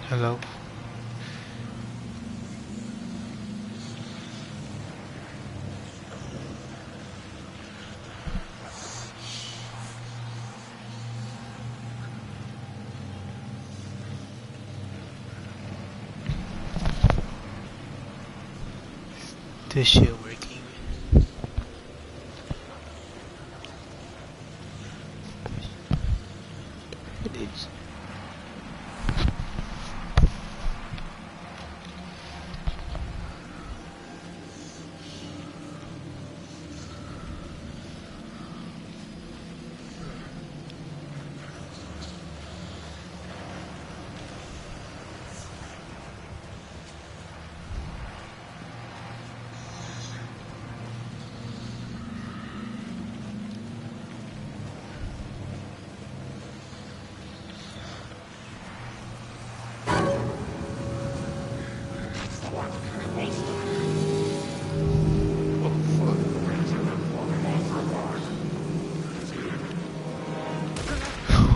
Hello. This shit working. It is.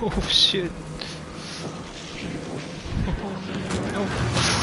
Oh shit. Oh no.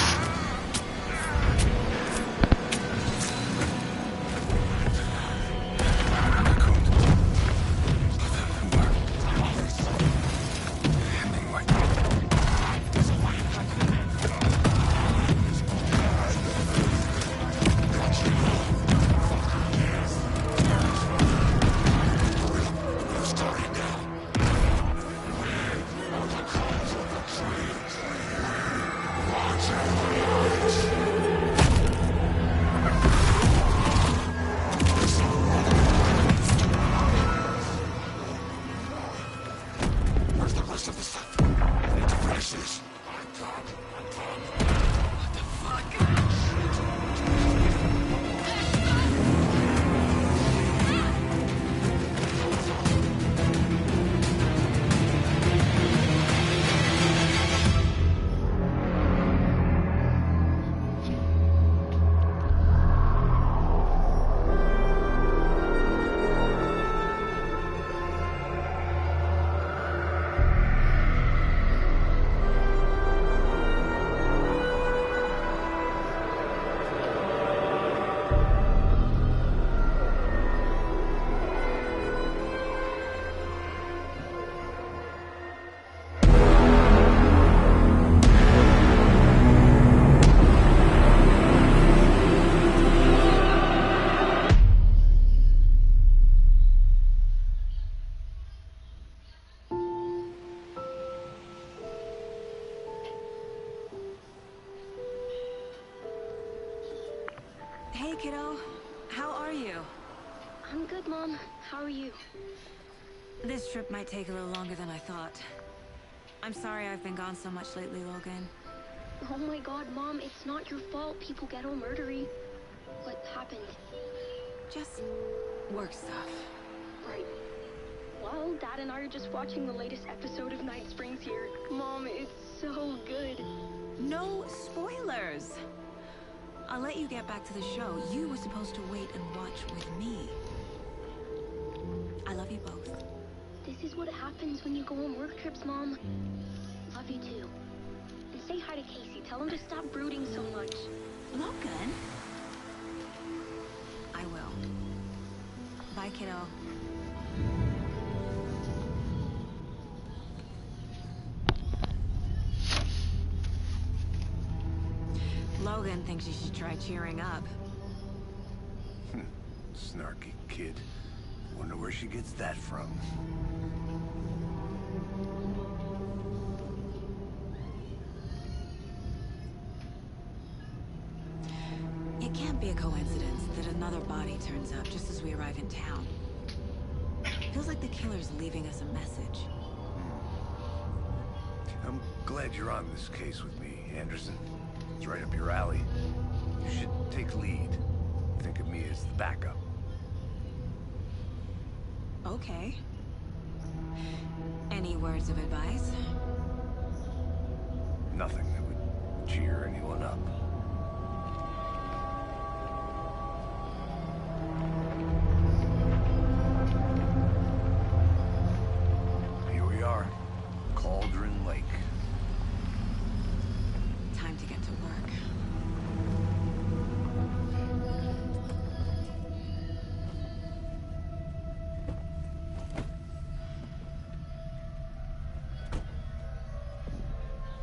Hey, kiddo. How are you? I'm good, Mom. How are you? This trip might take a little longer than I thought. I'm sorry I've been gone so much lately, Logan. Oh my god, Mom, it's not your fault people get all murdery. What happened? Just work stuff. Right. Well, Dad and I are just watching the latest episode of Night Springs here. Mom, it's so good. No spoilers! I'll let you get back to the show. You were supposed to wait and watch with me. I love you both. This is what happens when you go on work trips, Mom. Love you too. And say hi to Casey. Tell him to stop brooding so much. Logan? I will. Bye, kiddo. Logan thinks you should try cheering up. Snarky kid. Wonder where she gets that from. It can't be a coincidence that another body turns up just as we arrive in town. Feels like the killer's leaving us a message. I'm glad you're on this case with me, Anderson. It's right up your alley. You should take lead. Think of me as the backup. Okay. Any words of advice? Nothing that would cheer anyone up. Here we are. Cauldron Lake.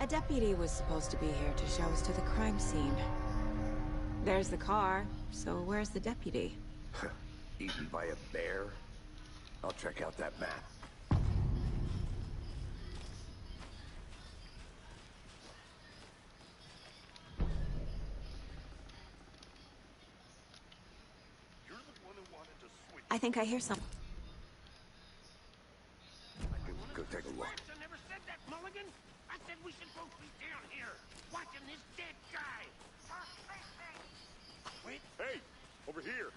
A deputy was supposed to be here to show us to the crime scene. There's the car, so where's the deputy? Eaten by a bear? I'll check out that map. You're the one who wanted to switch. I think I hear something. Go take a look. I never said that, Mulligan. I said we should both be down here, watching this dead guy. Wait. Hey, over here.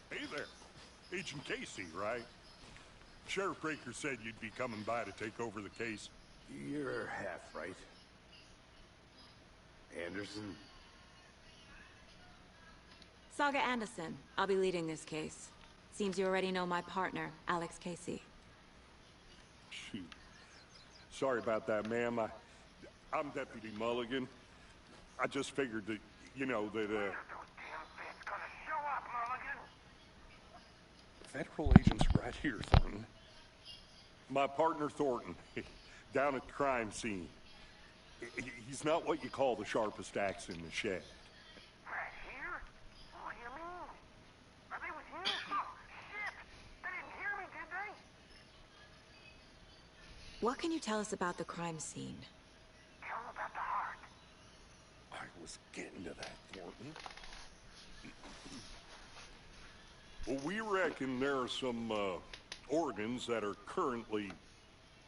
Hey there. Agent Casey, right? Sheriff Breaker said you'd be coming by to take over the case. You're half right. Anderson? Saga Anderson. I'll be leading this case. Seems you already know my partner, Alex Casey. Shoot. Sorry about that, ma'am. I'm Deputy Mulligan. I just figured that, you know, that, Federal agents right here, Thornton. My partner, Thornton, down at the crime scene. He's not what you call the sharpest axe in the shed. Right here? What do you mean? Are they with you? Oh, shit! They didn't hear me, did they? What can you tell us about the crime scene? Tell them about the heart. I was getting to that, Thornton. Well, we reckon there are some, organs that are currently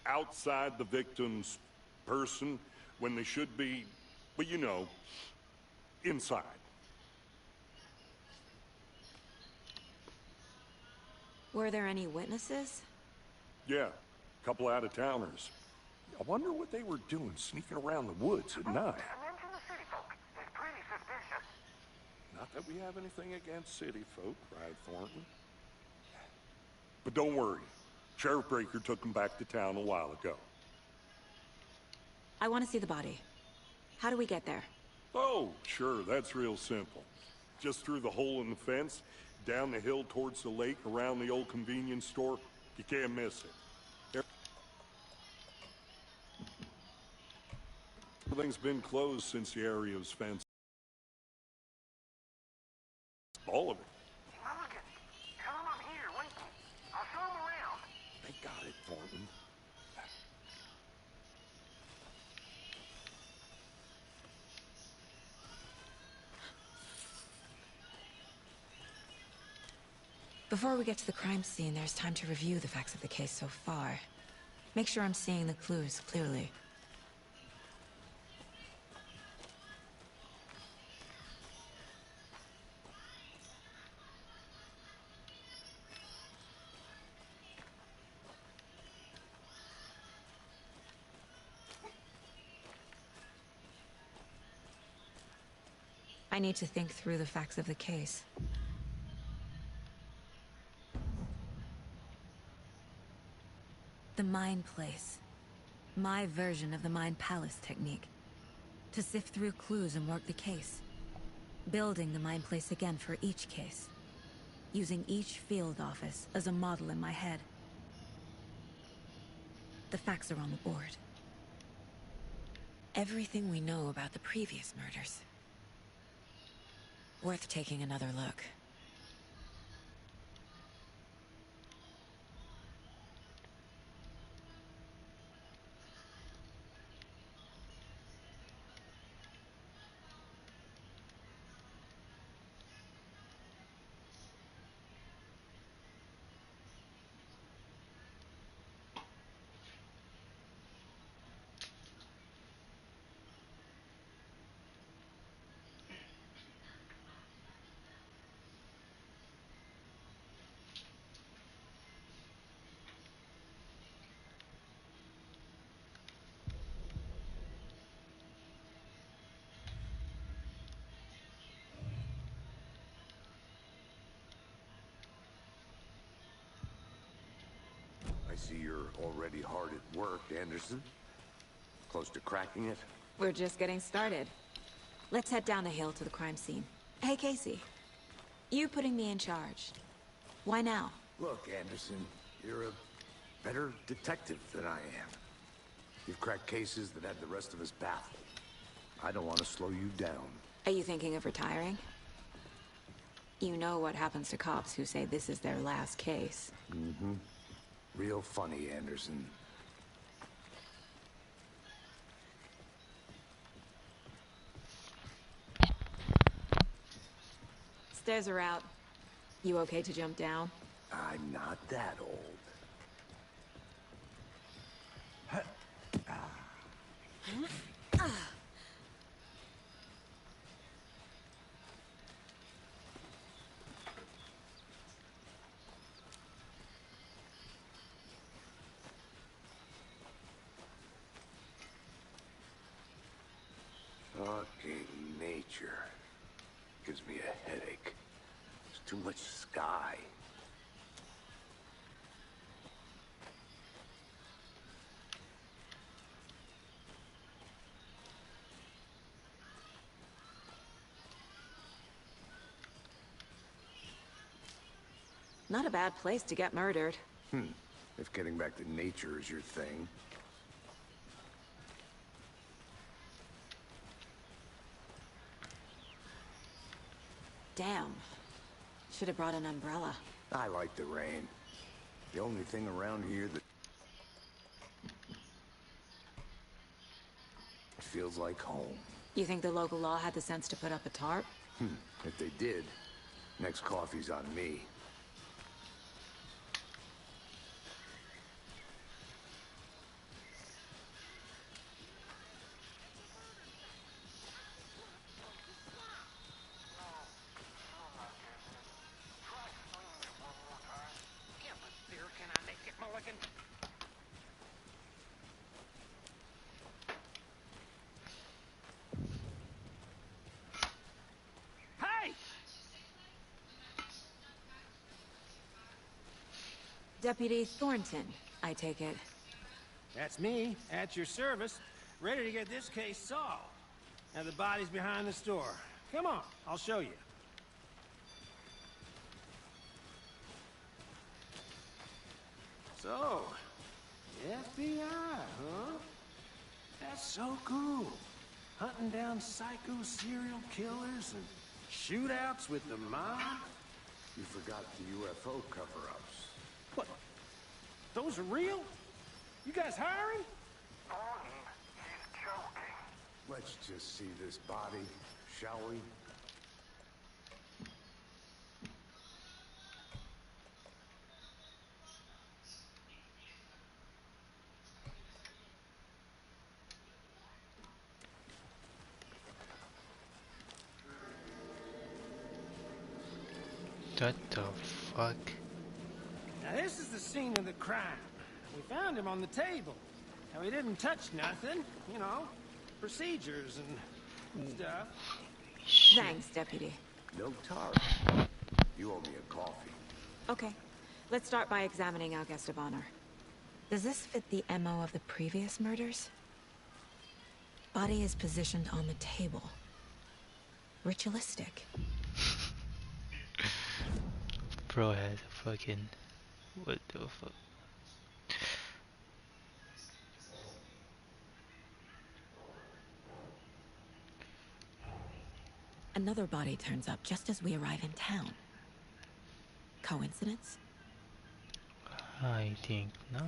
outside the victim's person when they should be, well, you know, inside. Were there any witnesses? Yeah, a couple out-of-towners. I wonder what they were doing sneaking around the woods at night. Mention the city folk. It's pretty suspicious. Not that we have anything against city folk, right, Thornton? But don't worry. Sheriff Breaker took them back to town a while ago. I want to see the body. How do we get there? Oh, sure, that's real simple. Just through the hole in the fence, down the hill towards the lake, around the old convenience store. You can't miss it. Everything's been closed since the area was fenced. All of it. Mulligan, tell them I'm here, waiting. I'll show them around. They got it, Thornton. Before we get to the crime scene, there's time to review the facts of the case so far. Make sure I'm seeing the clues clearly. I need to think through the facts of the case. The Mind Place. My version of the Mind Palace technique. To sift through clues and work the case. Building the Mind Place again for each case. Using each field office as a model in my head. The facts are on the board. Everything we know about the previous murders. Worth taking another look. I see you're already hard at work, Anderson. Close to cracking it? We're just getting started. Let's head down the hill to the crime scene. Hey, Casey. You putting me in charge. Why now? Look, Anderson, you're a Better detective than I am. You've cracked cases that had the rest of us baffled. I don't want to slow you down. Are you thinking of retiring? You know what happens to cops who say this is their last case. Mm-hmm. Real funny, Anderson. Stairs are out. You okay to jump down? I'm not that old. Fucking nature. Gives me a headache. There's too much sky. Not a bad place to get murdered. If getting back to nature is your thing. Damn. Should have brought an umbrella. I like the rain. The only thing around here that feels like home. You think the local law had the sense to put up a tarp? If they did, next coffee's on me. Can I make it, Mulligan? Hey! Deputy Thornton, I take it. That's me, at your service, ready to get this case solved. Now the body's behind the store. Come on, I'll show you. So, the FBI, huh? That's so cool. Hunting down psycho serial killers and shootouts with the mob. You forgot the UFO cover-ups. What? Those are real? You guys hiring? Gordon, he's joking. Let's just see this body, shall we? What the fuck? Now this is the scene of the crime. We found him on the table. Now he didn't touch nothing, you know, procedures and stuff. Shit. Thanks, Deputy. No tar. You owe me a coffee. Okay. Let's start by examining our guest of honor. Does this fit the MO of the previous murders? Body is positioned on the table. Ritualistic. Bro has a fucking... What the fuck? Another body turns up just as we arrive in town. Coincidence? I think not.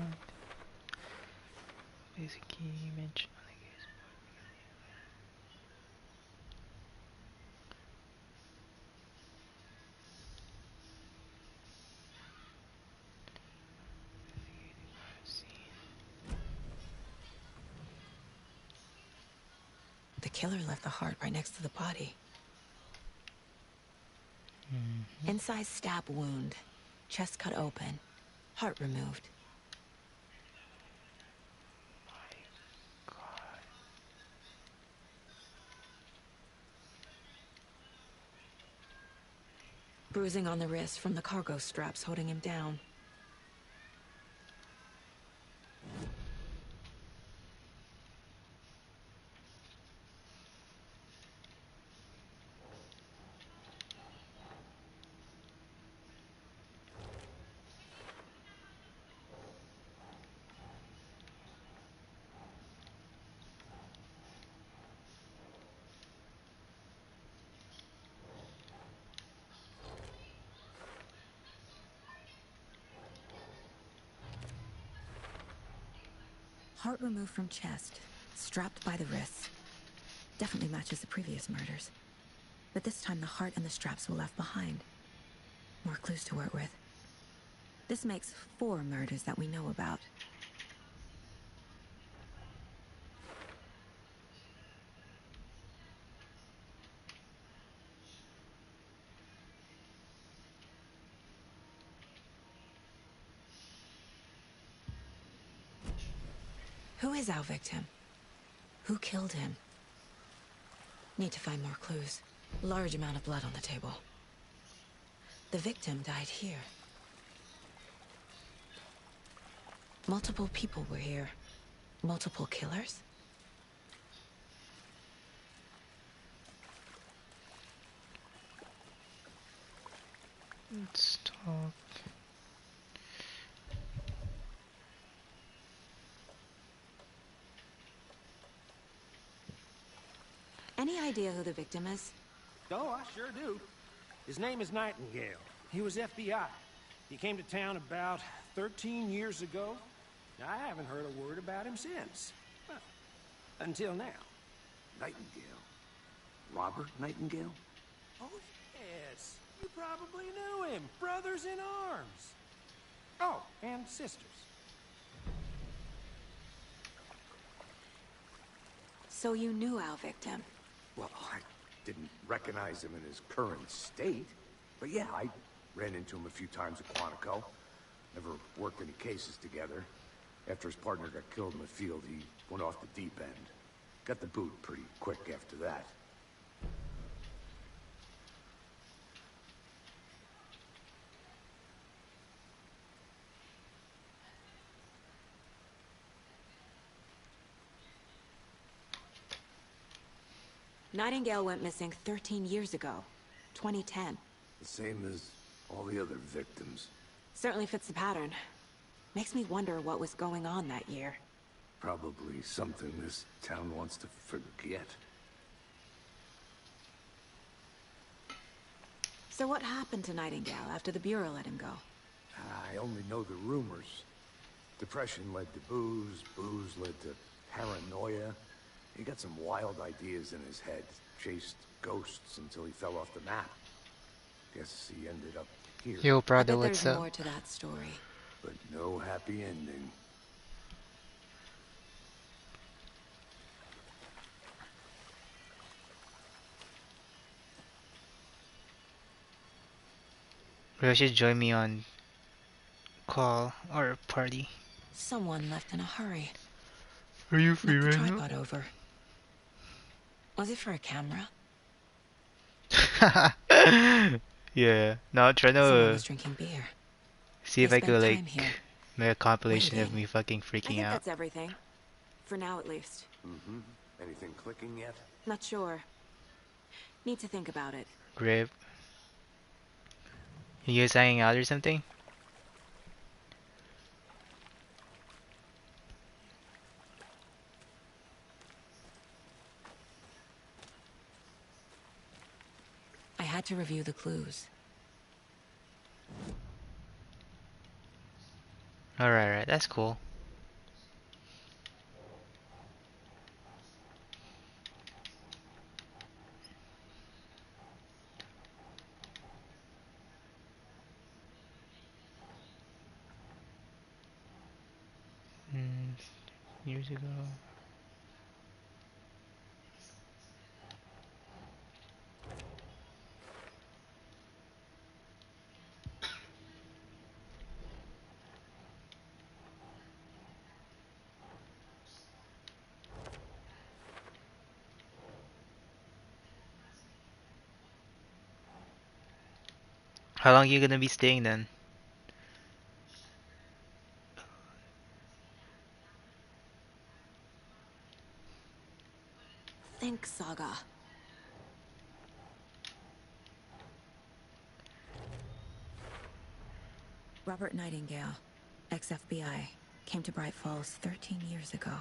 Basically, mention I guess. The killer left the heart right next to the body. Inside stab wound. Chest cut open. Heart removed. God. Bruising on the wrist from the cargo straps holding him down. Heart removed from chest, strapped by the wrists. Definitely matches the previous murders. But this time the heart and the straps were left behind. More clues to work with. This makes 4 murders that we know about. Who is our victim? Who killed him? Need to find more clues. Large amount of blood on the table. The victim died here. Multiple people were here. Multiple killers? Let's talk. Any idea who the victim is? Oh, I sure do. His name is Nightingale. He was FBI. He came to town about 13 years ago. I haven't heard a word about him since. Well, until now. Nightingale? Robert Nightingale? Oh, yes. You probably knew him. Brothers in arms. Oh, and sisters. So you knew our victim? Well, I didn't recognize him in his current state. But yeah, I ran into him a few times at Quantico. Never worked any cases together. After his partner got killed in the field, he went off the deep end. Got the boot pretty quick after that. Nightingale went missing 13 years ago. 2010. The same as all the other victims. Certainly fits the pattern. Makes me wonder what was going on that year. Probably something this town wants to forget. So what happened to Nightingale after the Bureau let him go? I only know the rumors. Depression led to booze, booze led to paranoia. He got some wild ideas in his head, chased ghosts until he fell off the map. Guess he ended up here. Yo, I brother, bet what's there's up? more to that story. But no happy ending. You should join me on call or party. Someone left in a hurry. Are you free Knocked the right tripod over. Was it for a camera? now? Yeah. Now try Someone to was drinking beer. see if They I could spent like time here, make a compilation of waiting. me fucking I freaking think out. that's everything. For now, at least. Mm-hmm. Anything clicking yet? Not sure. Need to think about it. Grip. You guys hanging out or something? I had to review the clues. Alright, that's cool. Years ago. How long are you gonna be staying then? Think Saga. Robert Nightingale, ex-FBI, came to Bright Falls 13 years ago.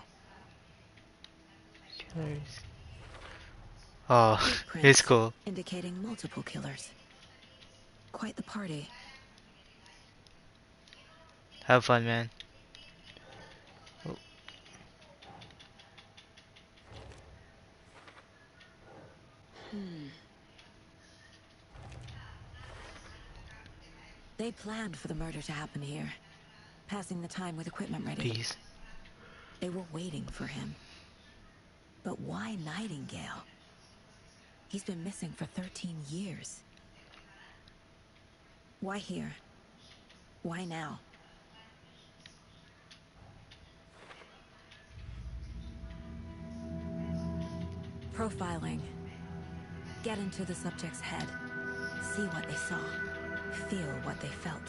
Killers. Oh, Footprints it's cool. indicating multiple killers. Quite the party. Have fun, man. Oh. They planned for the murder to happen here, passing the time with equipment ready. Peace. They were waiting for him. But why Nightingale? He's been missing for 13 years. Why here? Why now? Profiling. Get into the subject's head. See what they saw. Feel what they felt.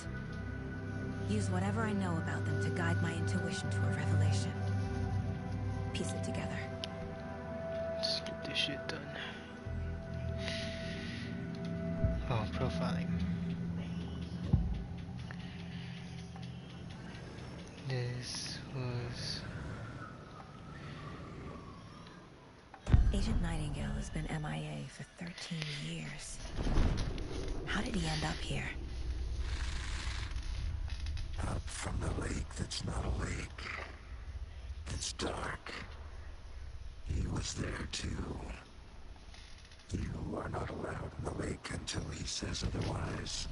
Use whatever I know about them to guide my intuition to a revelation. Piece it together. Let's get this shit done. Oh, profiling. This was... Agent Nightingale has been MIA for 13 years. How did he end up here? Up from the lake that's not a lake. It's dark. He was there too. You are not allowed in the lake until he says otherwise.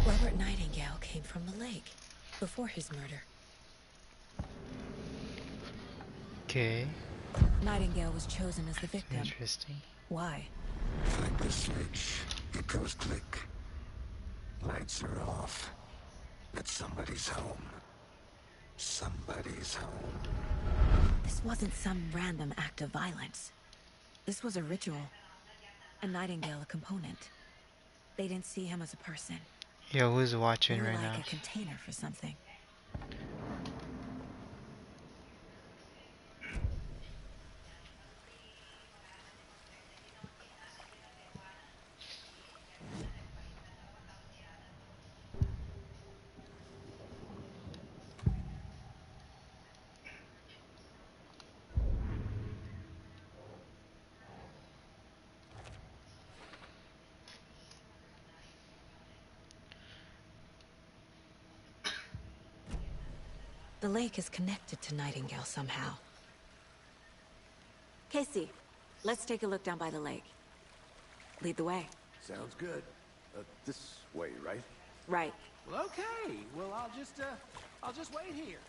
Robert Nightingale came from the lake before his murder. Okay, Nightingale was chosen as the victim. interesting. Why? Flick the switch. It goes click. Lights are off. But somebody's home. Somebody's home. This wasn't some random act of violence. This was a ritual. A Nightingale a component. They didn't see him as a person. Yo, who's watching More right like now? a container for something. The lake is connected to Nightingale somehow. Casey, let's take a look down by the lake. Lead the way. Sounds good. This way, right? Right. Well, okay. Well, I'll just wait here.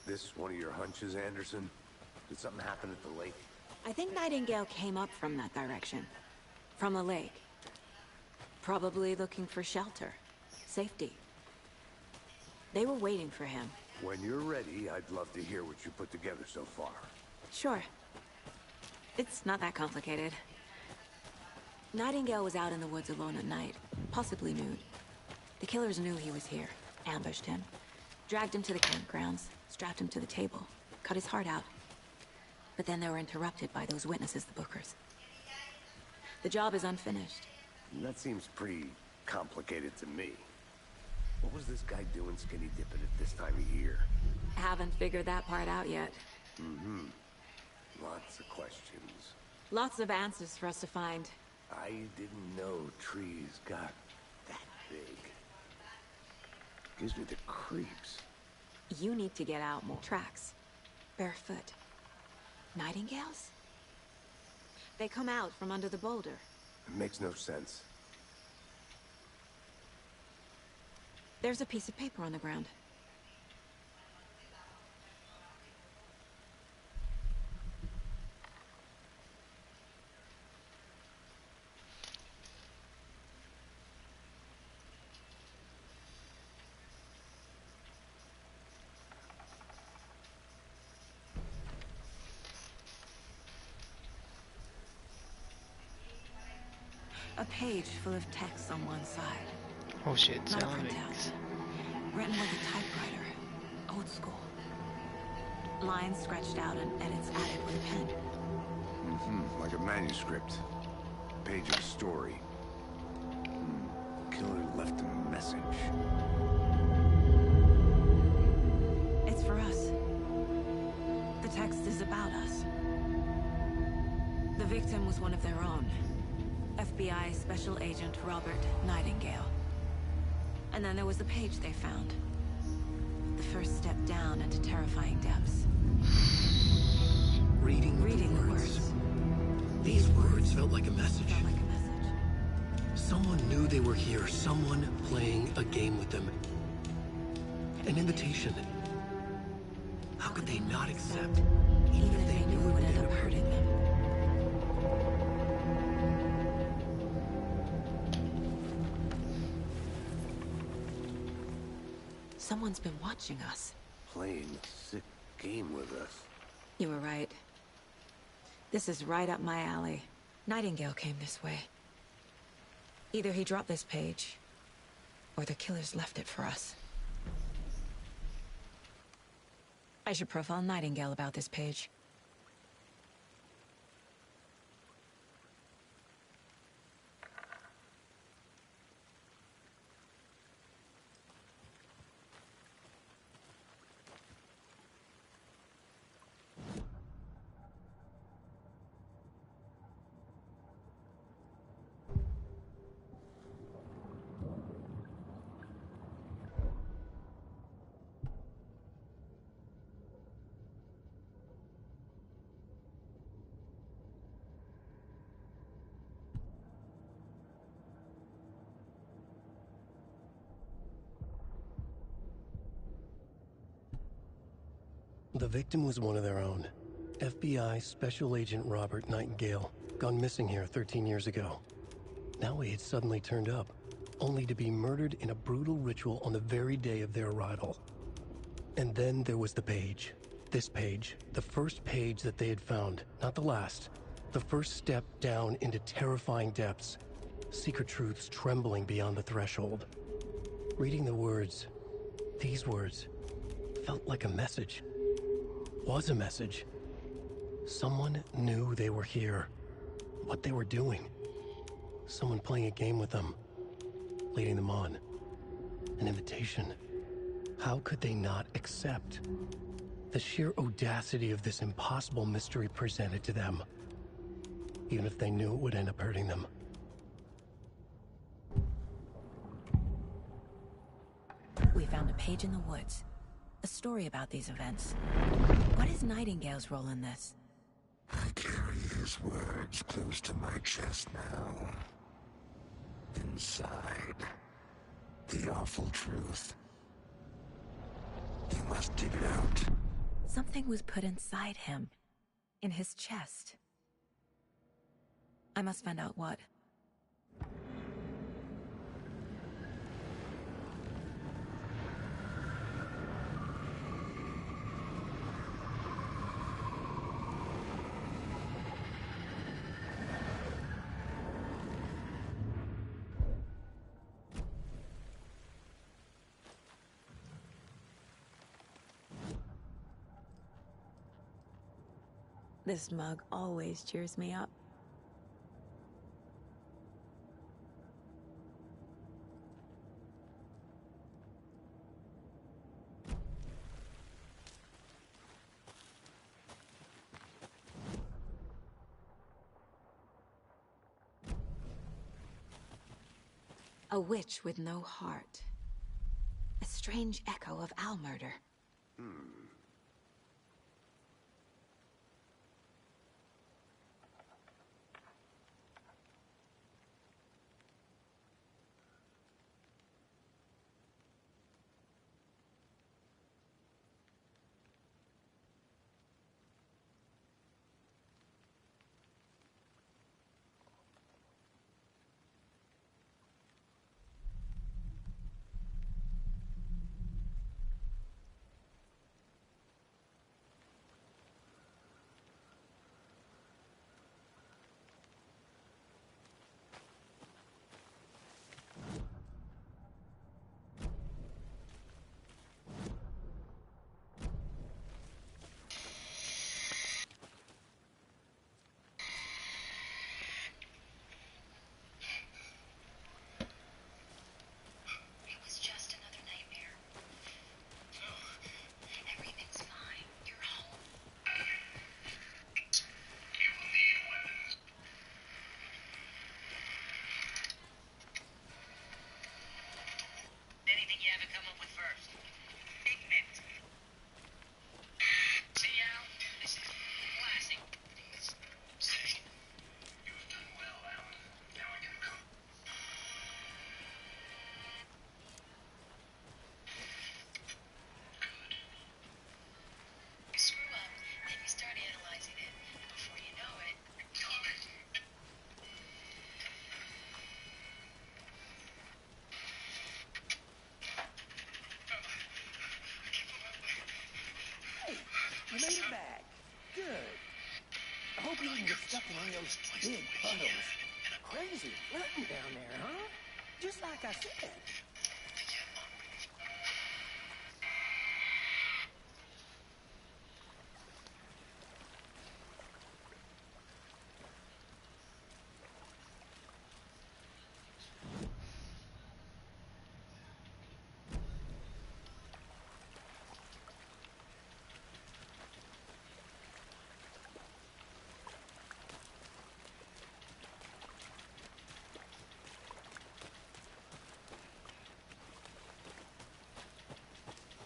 This one of your hunches, Anderson? Did something happen at the lake? I think Nightingale came up from that direction. From the lake. Probably looking for shelter. Safety. They were waiting for him. When you're ready, I'd love to hear what you put together so far. Sure. It's not that complicated. Nightingale was out in the woods alone at night, possibly nude. The killers knew he was here, ambushed him, dragged him to the campgrounds, strapped him to the table, cut his heart out. But then they were interrupted by those witnesses, the Bookers. The job is unfinished. That seems pretty complicated to me. What was this guy doing skinny dipping at this time of year? Haven't figured that part out yet. Mm-hmm. Lots of questions. Lots of answers for us to find. I didn't know trees got that big. Gives me the creeps. You need to get out more. Tracks. Barefoot. Nightingales? They come out from under the boulder. It makes no sense. There's a piece of paper on the ground. A page full of text on one side. Oh shit, Not a sound printout. Written with a typewriter. Old school. Lines scratched out and edits added with a pen. Mm-hmm. Like a manuscript. Page of a story. Killer left a message. It's for us. The text is about us. The victim was one of their own. FBI Special Agent Robert Nightingale. And then there was the page they found. The first step down into terrifying depths. Reading the words. These words felt like a message. Someone knew they were here. Someone playing a game with them. An invitation. How could they not accept, even if they knew it would end up hurting them? Someone's been watching us. Playing a sick game with us. You were right. This is right up my alley. Nightingale came this way. Either he dropped this page, or the killers left it for us. I should profile Nightingale about this page. The victim was one of their own. FBI Special Agent Robert Nightingale, gone missing here 13 years ago. Now he had suddenly turned up, only to be murdered in a brutal ritual on the very day of their arrival. And then there was the page. This page, the first page that they had found, not the last. The first step down into terrifying depths. Secret truths trembling beyond the threshold. Reading the words, these words, felt like a message. Was a message. Someone knew they were here. What they were doing. Someone playing a game with them. Leading them on. An invitation. How could they not accept? The sheer audacity of this impossible mystery presented to them. Even if they knew it would end up hurting them. We found a page in the woods. A story about these events. What is Nightingale's role in this? I carry his words close to my chest now. Inside, the awful truth. You must dig it out. Something was put inside him. In his chest. I must find out what. This mug always cheers me up. A witch with no heart. A strange echo of owl murder. hope you didn't get stuck in any of those big puddles. Crazy flooding down there, huh? Just like I said.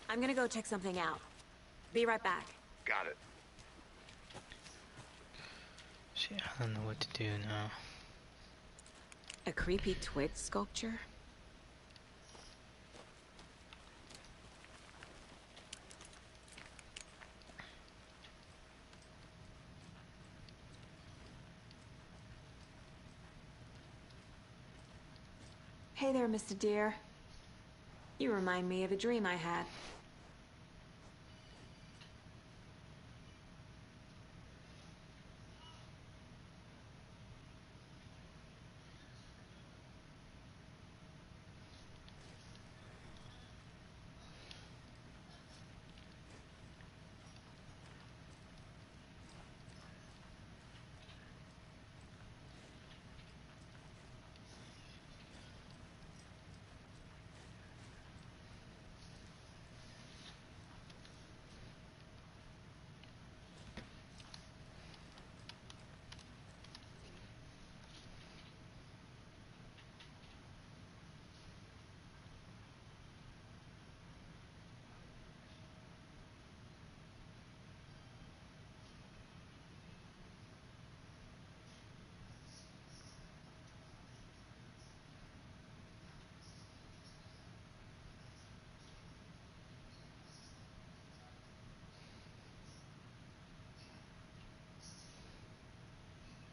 I'm gonna go check something out. Be right back. Got it. Shit, I don't know what to do now. A creepy twig sculpture? Hey there, Mr. Deer. You remind me of a dream I had.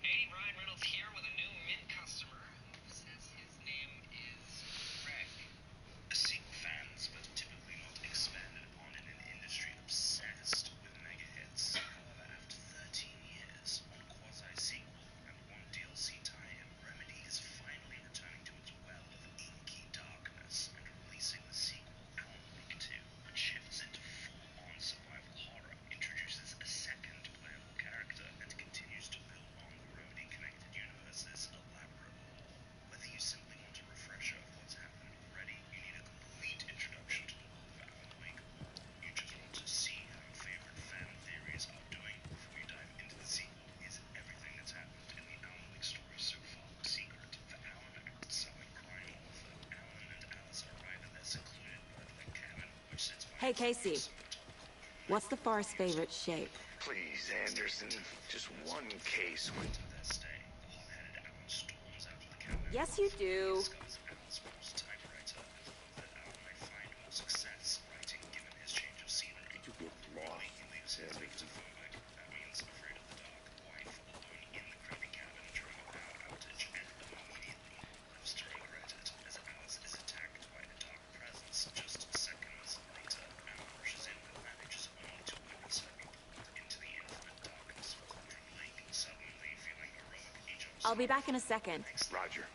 Hey, Ryan Reynolds here with a new Mint customer who says his name is Greg. Sequel fans, but typically not expanded upon in an industry obsessed with mega hits. However, after 13 years, one quasi-sequel and one DLC tie-in, Remedy is finally returning to its well of inky darkness and releasing the sequel, Alan Wake 2, which shifts into full-on survival horror, introduces a second playable character, and continues to build on the Remedy-connected universe's elaborate lore. Whether you simply want a refresher of what's happened already, you need a complete introduction to the world of Alan Wake, or you just want to see how favorite fan theories are doing before you dive into the sequel, is everything that's happened in the Alan Wake story so far a secret. For Alan, outselling crime author, Alan and Alice arrive at their secluded birdlike cabin, which sits by Hey, Casey. What's the forest's favorite shape? Please, Anderson, just one case with their stay. The hot-headed Alan storms out of the cabin. Yes, you do. Discovers Alan's mom's typewriter and hopes that Alan might find more success writing given his change of scenery. You get lost. He leaves his victim phone back. That means afraid of the dark, wife alone in the creepy cabin during a power outage, and immediately lives to regret it as Alice is attacked by a dark presence. Just seconds later, Alan rushes in but manages only to witness her be pulled into the infinite darkness of Cauldron Lake. Suddenly feeling heroic, he jumps I'll be back in a second. Roger.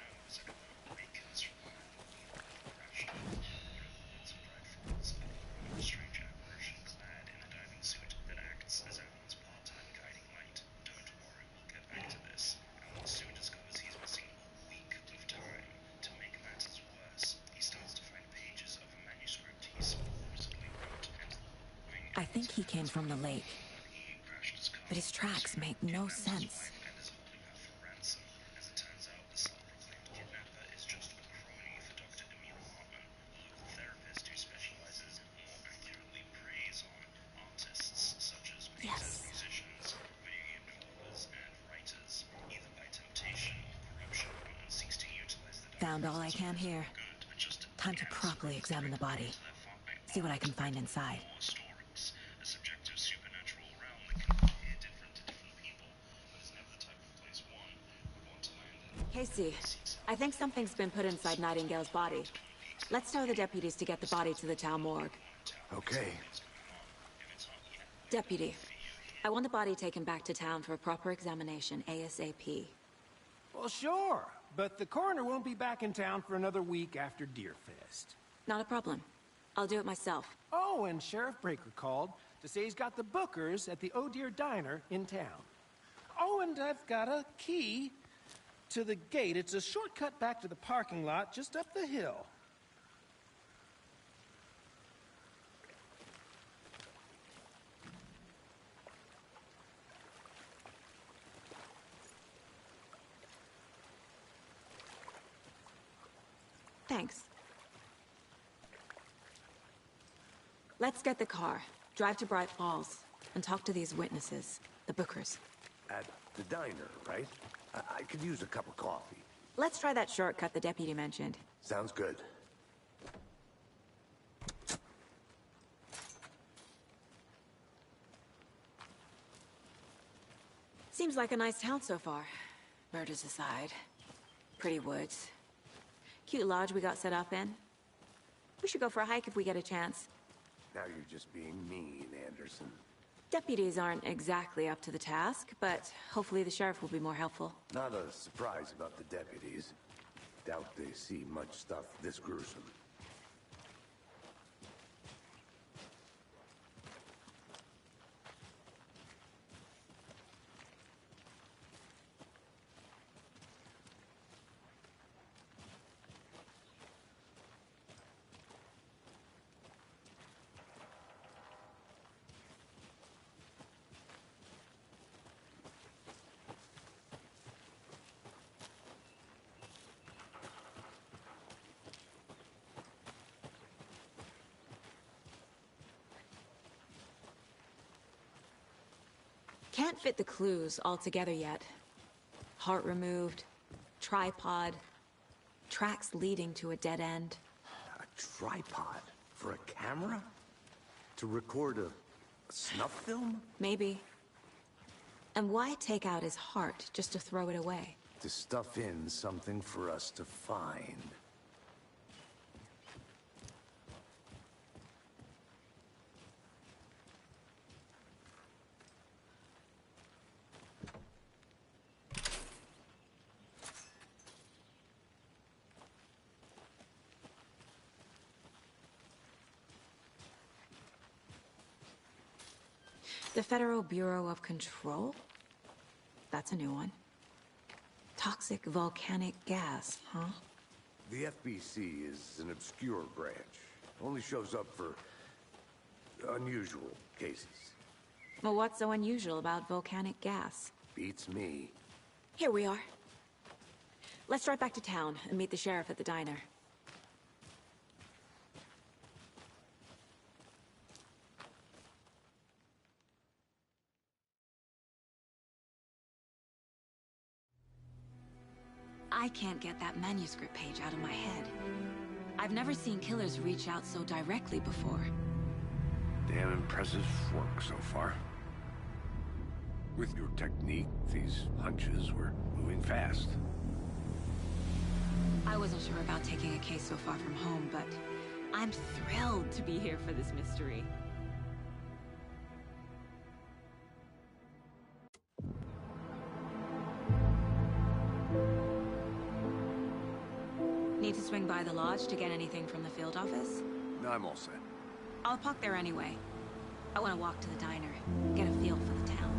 Strange apparition clad in a diving suit that acts as Alan's part-time guiding light. Don't worry, we'll get back to this. Alan soon discovers he's missing a week of time. To make matters worse, he starts to find pages of a manuscript he supposedly wrote, and the whole thing I think he came from the lake, he crashed his car. but his tracks make no sense. And is holding her for ransom. As it turns out, the self-proclaimed kidnapper is just a crony for Dr. Emil Hartman, a local therapist who specializes in more accurately preys on artists such as painters, musicians, video game developers, and writers, either by temptation or corruption. Hartman seeks to utilize the Found all I can here. good, but just Time to properly examine the body. See what I can find inside. more stories. A subjective supernatural realm that can appear different to different people, but is never the type of place one would want to land in. Casey, I think something's been put inside Nightingale's body. Let's tell the deputies to get the body to the town morgue. Okay. Deputy, I want the body taken back to town for a proper examination ASAP. Well, sure, but the coroner won't be back in town for another week after Deerfest. Not a problem. I'll do it myself. Oh, and Sheriff Breaker called to say he's got the Bookers at the Oh Deer Diner in town. Oh, and I've got a key to the gate. It's a shortcut back to the parking lot just up the hill. Thanks. Let's get the car, drive to Bright Falls, and talk to these witnesses, the Bookers. At the diner, right? I could use a cup of coffee. Let's try that shortcut the deputy mentioned. Sounds good. Seems like a nice town so far. Murders aside. Pretty woods. Cute lodge we got set up in. We should go for a hike if we get a chance. Now you're just being mean, Anderson. Deputies aren't exactly up to the task, but hopefully the sheriff will be more helpful. Not a surprise about the deputies. Doubt they see much stuff this gruesome. Can't fit the clues all together yet. Heart removed, tripod, tracks leading to a dead end. A tripod? For a camera? To record a snuff film? Maybe. And why take out his heart just to throw it away? To stuff in something for us to find. The Federal Bureau of Control? That's a new one. Toxic volcanic gas, huh? The FBC is an obscure branch. Only shows up for unusual cases. Well, what's so unusual about volcanic gas? Beats me. Here we are. Let's drive back to town and meet the sheriff at the diner. I can't get that manuscript page out of my head. I've never seen killers reach out so directly before. Damn impressive work so far. With your technique, these hunches were moving fast. I wasn't sure about taking a case so far from home, but I'm thrilled to be here for this mystery. Need to swing by the lodge to get anything from the field office? I'm all set. I'll park there anyway. I want to walk to the diner, get a feel for the town.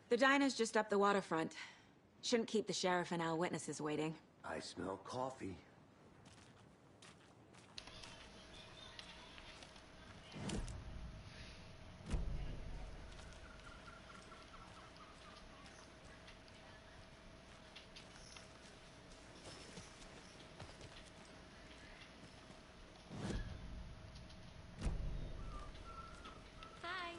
The diner's just up the waterfront. Shouldn't keep the sheriff and our witnesses waiting. I smell coffee. Hi.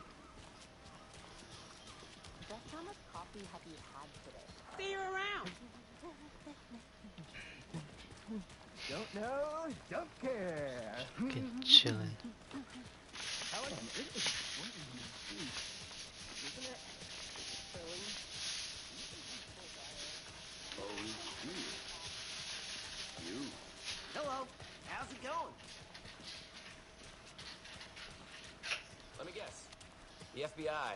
Beth, how much coffee have you had today? See you around! Don't know, don't care. Fucking chillin'. Hello. How's it going? Let me guess. The FBI.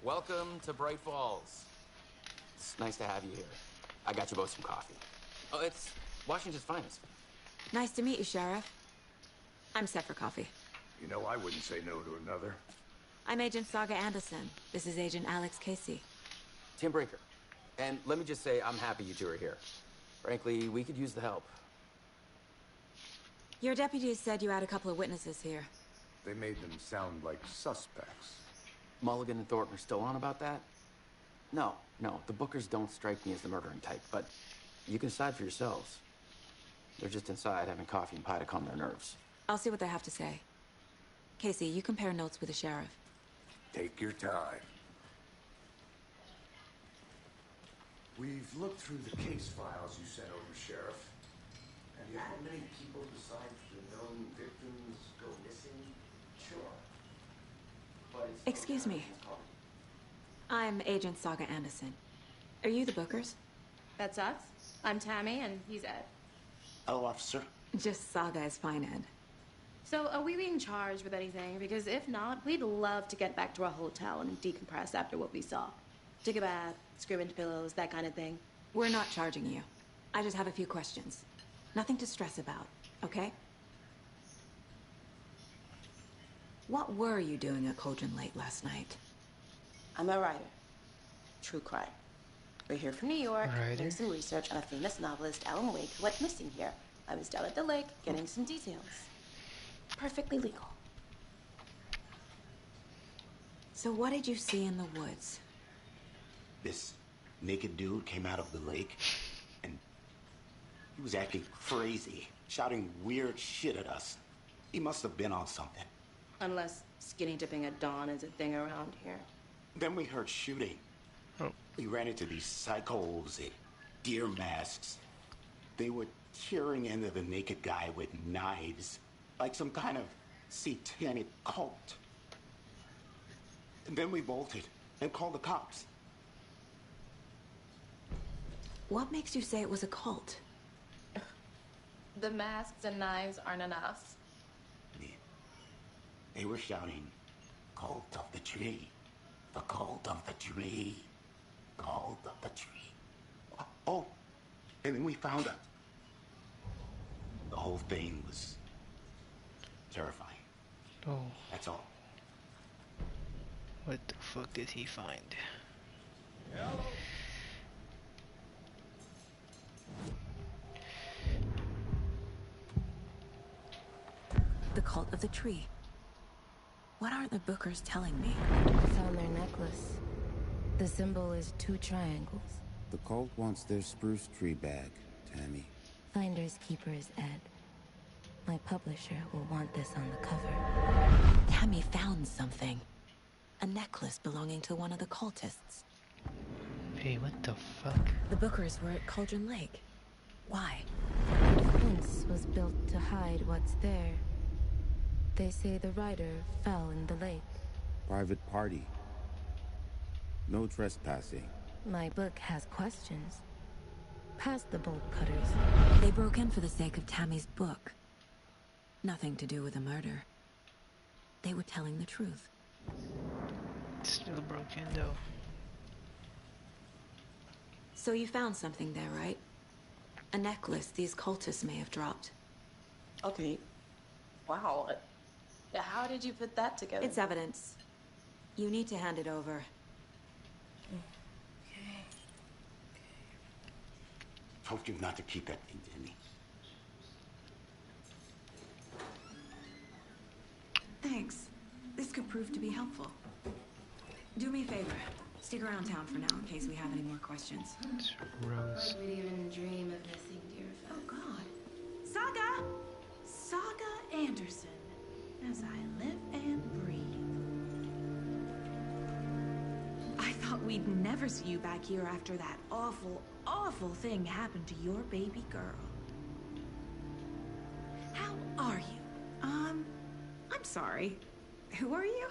Welcome to Bright Falls. It's nice to have you here. I got you both some coffee. Oh, it's Washington's finest. Nice to meet you, Sheriff. I'm set for coffee. You know, I wouldn't say no to another. I'm Agent Saga Anderson. This is Agent Alex Casey. Tim Brinker. And let me just say, I'm happy you two are here. Frankly, we could use the help. Your deputies said you had a couple of witnesses here. They made them sound like suspects. Mulligan and Thornton are still on about that? No, the Bookers don't strike me as the murdering type, but you can decide for yourselves. They're just inside having coffee and pie to calm their nerves. I'll see what they have to say. Casey, you compare notes with the sheriff. Take your time. We've looked through the case files you sent over, Sheriff. Have you had many people besides the known victims go missing? Sure. But it's Excuse me. I'm Agent Saga Anderson. Are you the Bookers? That's us. I'm Tammy, and he's Ed. Hello, officer. Just Saga is fine, Ed. So, are we being charged with anything? Because if not, we'd love to get back to our hotel and decompress after what we saw. Take a bath, scream into pillows, that kind of thing. We're not charging you. I just have a few questions. Nothing to stress about, okay? What were you doing at Cauldron Lake last night? I'm a writer. True crime. We're here from New York, Writer? doing some research on a famous novelist, Alan Wake, who went missing here. I was down at the lake, getting some details. Perfectly legal. So what did you see in the woods? This naked dude came out of the lake, and he was acting crazy, shouting weird shit at us. He must have been on something. Unless skinny dipping at dawn is a thing around here. Then we heard shooting. Oh. We ran into these psychos in deer masks. They were tearing into the naked guy with knives, like some kind of satanic cult. And then we bolted and called the cops. What makes you say it was a cult? The masks and knives aren't enough. They were shouting, "Cult of the tree, the cult of the tree, cult of the tree." Oh, and then we found out. The whole thing was terrifying. Oh, That's all. what the fuck did he find? The cult of the tree. What aren't the Bookers telling me? I found their necklace. The symbol is 2 triangles. The cult wants their spruce tree back, Tammy. Finders keepers, Ed. My publisher will want this on the cover. Tammy found something. A necklace belonging to one of the cultists. Hey, what the fuck? The Bookers were at Cauldron Lake. Why? The fence was built to hide what's there. They say the writer fell in the lake. Private party. No trespassing. My book has questions. Past the bolt cutters. They broke in for the sake of Tammy's book. Nothing to do with a murder. They were telling the truth. Still broken though. So you found something there, right? A necklace these cultists may have dropped. Okay. Wow. How did you put that together? It's evidence. You need to hand it over. Told you not to keep that thing to me. Thanks. This could prove to be helpful. Do me a favor. Stick around town for now in case we have any more questions. It's Rose. Who would even dream of missing dear friends? Oh, God. Saga! Saga Anderson. As I live and breathe. I thought we'd never see you back here after that awful, awful thing happened to your baby girl. How are you? I'm sorry. Who are you?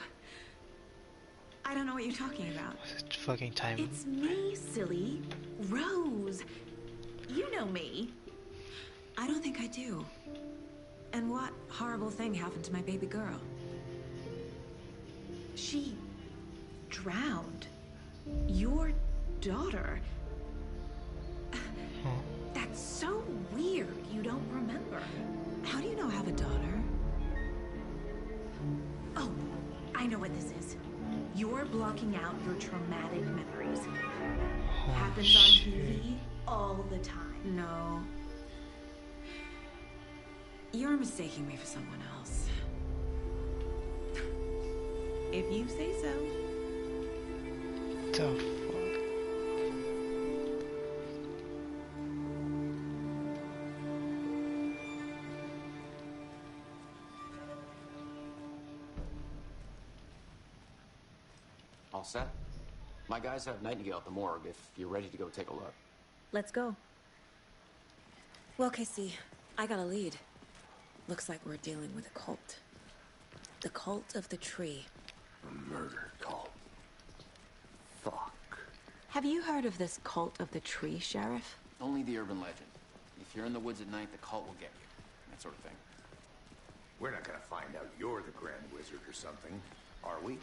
I don't know what you're talking about. It's fucking time. It's me, silly. Rose. You know me. I don't think I do. And what horrible thing happened to my baby girl? She drowned. Your daughter. That's so weird you don't remember. How do you know I have a daughter? Oh, I know what this is. You're blocking out your traumatic memories. Happens on TV all the time. No. You're mistaking me for someone else. If you say so. The fuck? All set? My guys have Nightingale at the morgue if you're ready to go take a look. Let's go. Well, Casey, I got a lead. Looks like we're dealing with a cult. The cult of the tree. A murder cult. Fuck. Have you heard of this cult of the tree, Sheriff? Only the urban legend. If you're in the woods at night, the cult will get you. That sort of thing. We're not gonna find out you're the Grand Wizard or something, are we?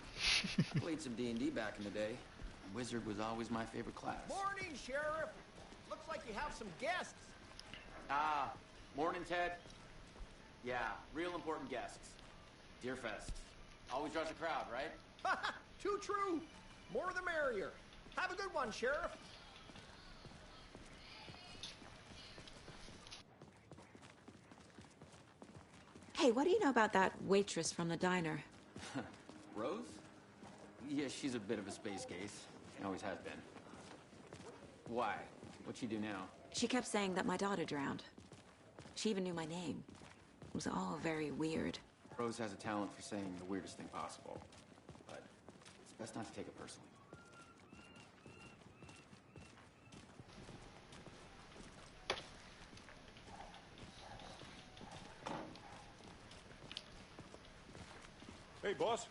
I played some D&D back in the day. Wizard was always my favorite class. Morning, Sheriff. Looks like you have some guests. Ah, morning, Ted. Yeah, real important guests. Deerfest. Always draws a crowd, right? Too true. More the merrier. Have a good one, Sheriff. Hey, what do you know about that waitress from the diner? Rose? Yeah, she's a bit of a space case. She always has been. Why? What'd she do now? She kept saying that my daughter drowned. She even knew my name. It was all very weird. Rose has a talent for saying the weirdest thing possible. But it's best not to take it personally. Hey, boss.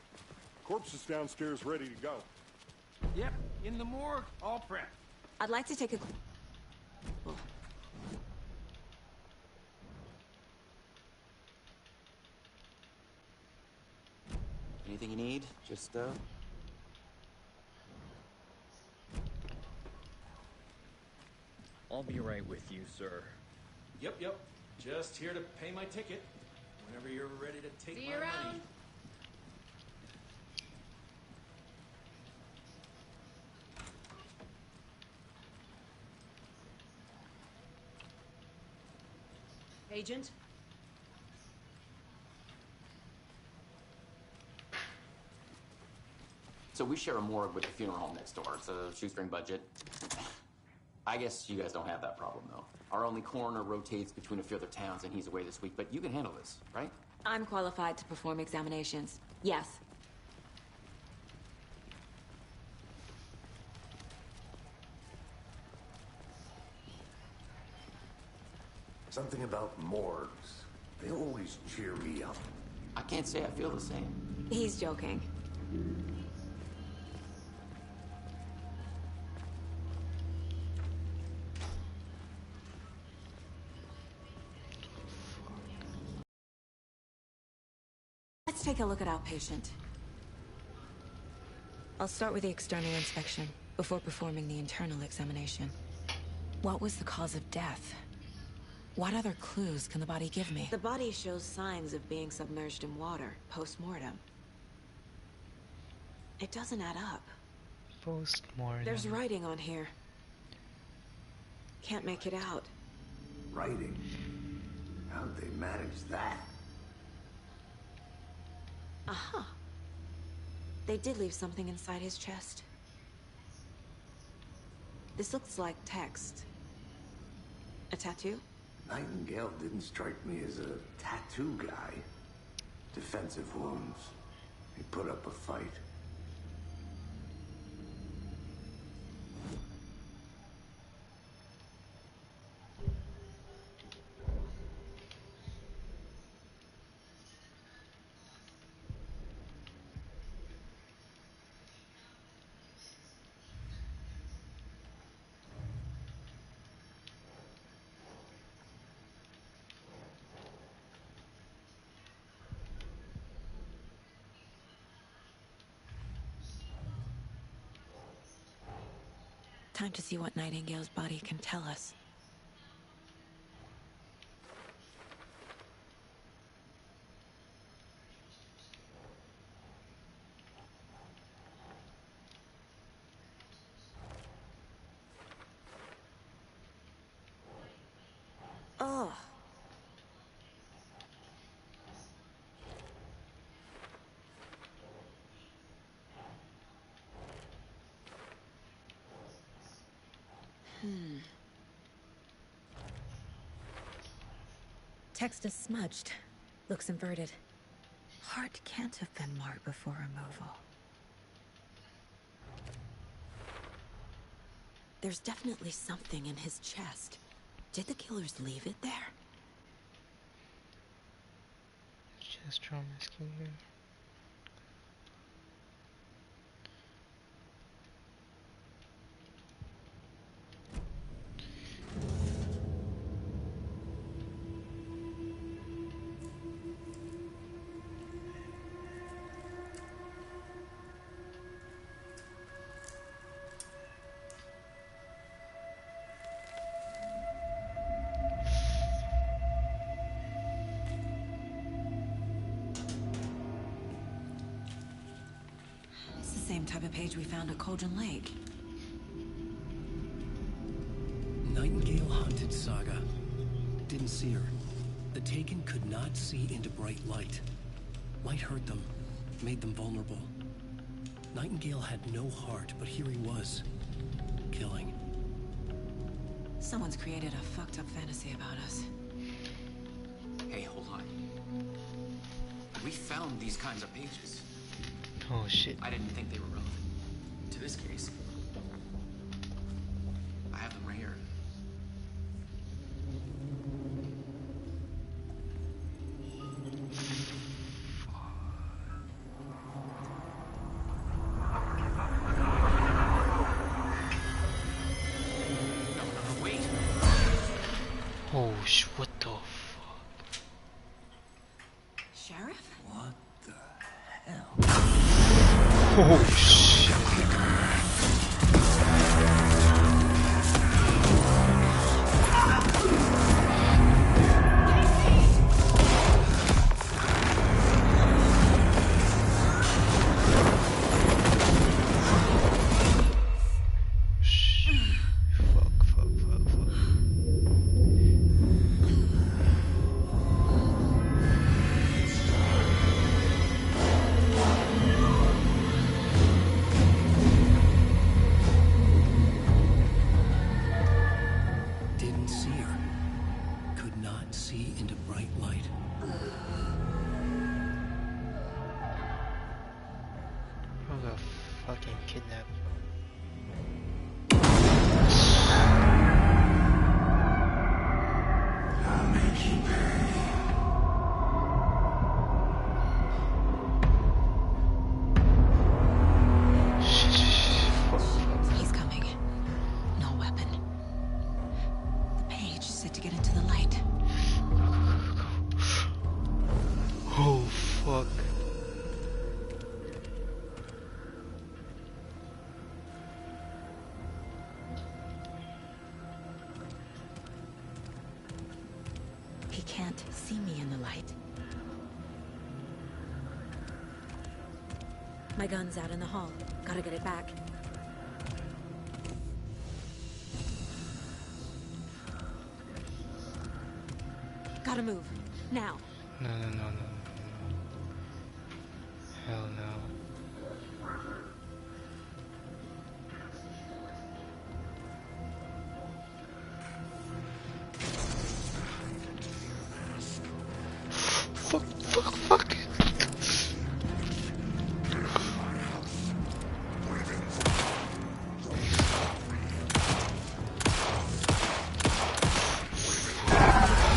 Corpse is downstairs ready to go. Yep, in the morgue, all prepped. I'd like to take a... Oh. Anything you need? Just, I'll be right with you, sir. Yep. Just here to pay my ticket. Whenever you're ready to take See my you money. around. Agent? So we share a morgue with the funeral home next door. It's a shoestring budget. I guess you guys don't have that problem, though. Our only coroner rotates between a few other towns, and he's away this week. But you can handle this, right? I'm qualified to perform examinations. Yes. Something about morgues. They always cheer me up. I can't say I feel the same. He's joking. Let's take a look at outpatient. I'll start with the external inspection before performing the internal examination. What was the cause of death? What other clues can the body give me? The body shows signs of being submerged in water post-mortem. It doesn't add up. Post-mortem. There's writing on here. Can't make it out. Writing? How'd they manage that? Aha. They did leave something inside his chest. This looks like text. A tattoo? Nightingale didn't strike me as a tattoo guy. Defensive wounds. He put up a fight. Time to see what Nightingale's body can tell us. Oh. Text is smudged. Looks inverted. Heart can't have been marked before removal. There's definitely something in his chest. Did the killers leave it there? Chest trauma scanner. It's the same type of page we found at Cauldron Lake. Nightingale hunted Saga. Didn't see her. The Taken could not see into bright light. Light hurt them, made them vulnerable. Nightingale had no heart, but here he was, killing. Someone's created a fucked up fantasy about us. Hey, hold on. We found these kinds of pages. Oh shit. I didn't think they were relevant to this case. I have them right here. No, wait. Oh what the fuck? Sheriff? What the hell? Oh shit. Didn't see her. Could not see into bright light. Bro got fucking kidnapped. I'll make you pay. He's coming. No weapon. The page said to get into the light. Oh fuck. He can't see me in the light. My gun's out in the hall. Gotta get it back. Gotta move. Now. No. Hell no. Fuck.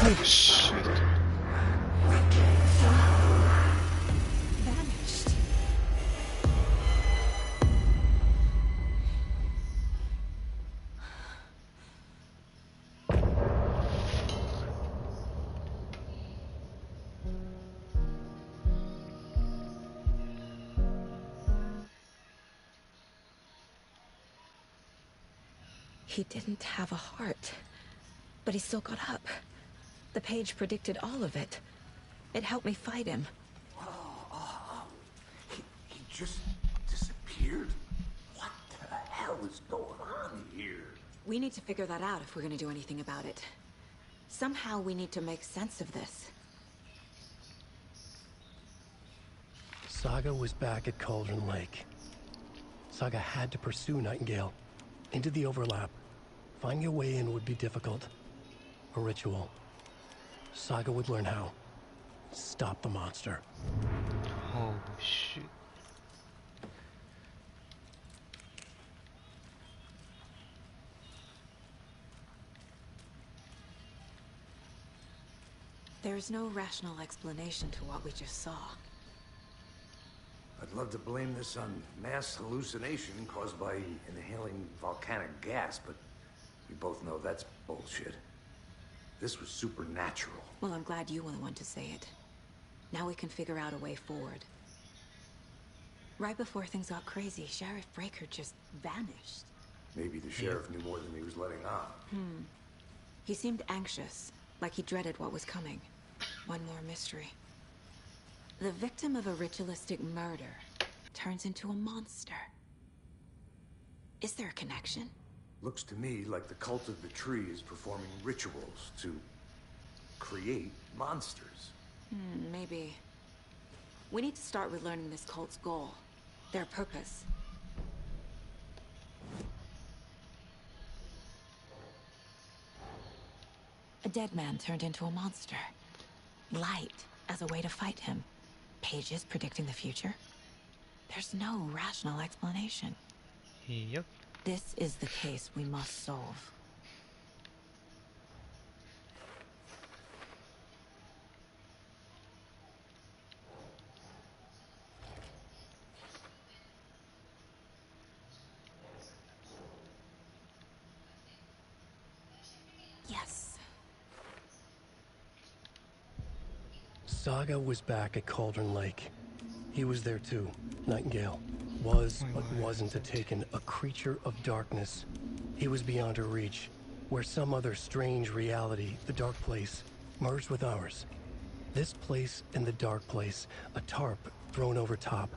Oh shit. Vanished. He didn't have a heart, but he still got up. The page predicted all of it. It helped me fight him. He just disappeared? What the hell is going on here? We need to figure that out if we're gonna do anything about it. Somehow we need to make sense of this. Saga was back at Cauldron Lake. Saga had to pursue Nightingale into the overlap. Finding a way in would be difficult. A ritual. Saga would learn how. Stop the monster. Oh, shit. There's no rational explanation to what we just saw. I'd love to blame this on mass hallucination caused by inhaling volcanic gas, but we both know that's bullshit. This was supernatural. Well, I'm glad you were the one to say it. Now we can figure out a way forward. Right before things got crazy, Sheriff Breaker just vanished. Maybe the sheriff knew more than he was letting on. He seemed anxious, like he dreaded what was coming. One more mystery. The victim of a ritualistic murder turns into a monster. Is there a connection? Looks to me like the cult of the tree is performing rituals to create monsters. Maybe. We need to start with learning this cult's goal. Their purpose. A dead man turned into a monster. Light as a way to fight him. Pages predicting the future. There's no rational explanation. Yep. This is the case we must solve. Yes. Saga was back at Cauldron Lake. He was there too. Nightingale was, but wasn't taken, a creature of darkness. He was beyond her reach, where some other strange reality, the dark place, merged with ours. This place and the dark place, a tarp thrown over top,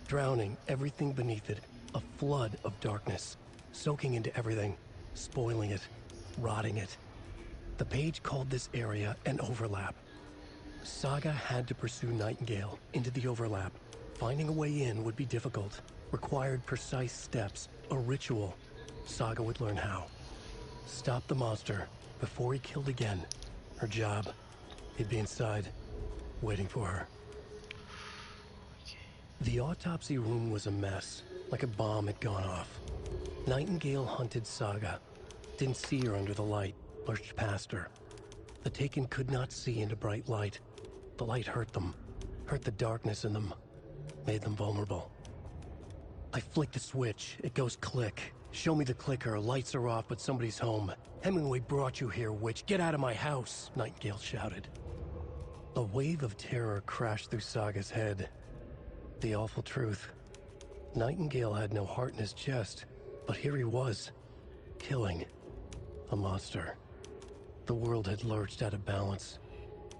drowning everything beneath it, a flood of darkness, soaking into everything, spoiling it, rotting it. The page called this area an overlap. Saga had to pursue Nightingale into the overlap. Finding a way in would be difficult, required precise steps, a ritual. Saga would learn how. Stop the monster before he killed again. Her job. He'd be inside, waiting for her. The autopsy room was a mess, like a bomb had gone off. Nightingale hunted Saga. Didn't see her under the light, lurched past her. The Taken could not see into bright light. The light hurt them, hurt the darkness in them, made them vulnerable. I flick the switch, it goes click. Show me the clicker, lights are off but somebody's home. Hemingway brought you here, witch, get out of my house, Nightingale shouted. A wave of terror crashed through Saga's head. The awful truth. Nightingale had no heart in his chest, but here he was, killing a monster. The world had lurched out of balance.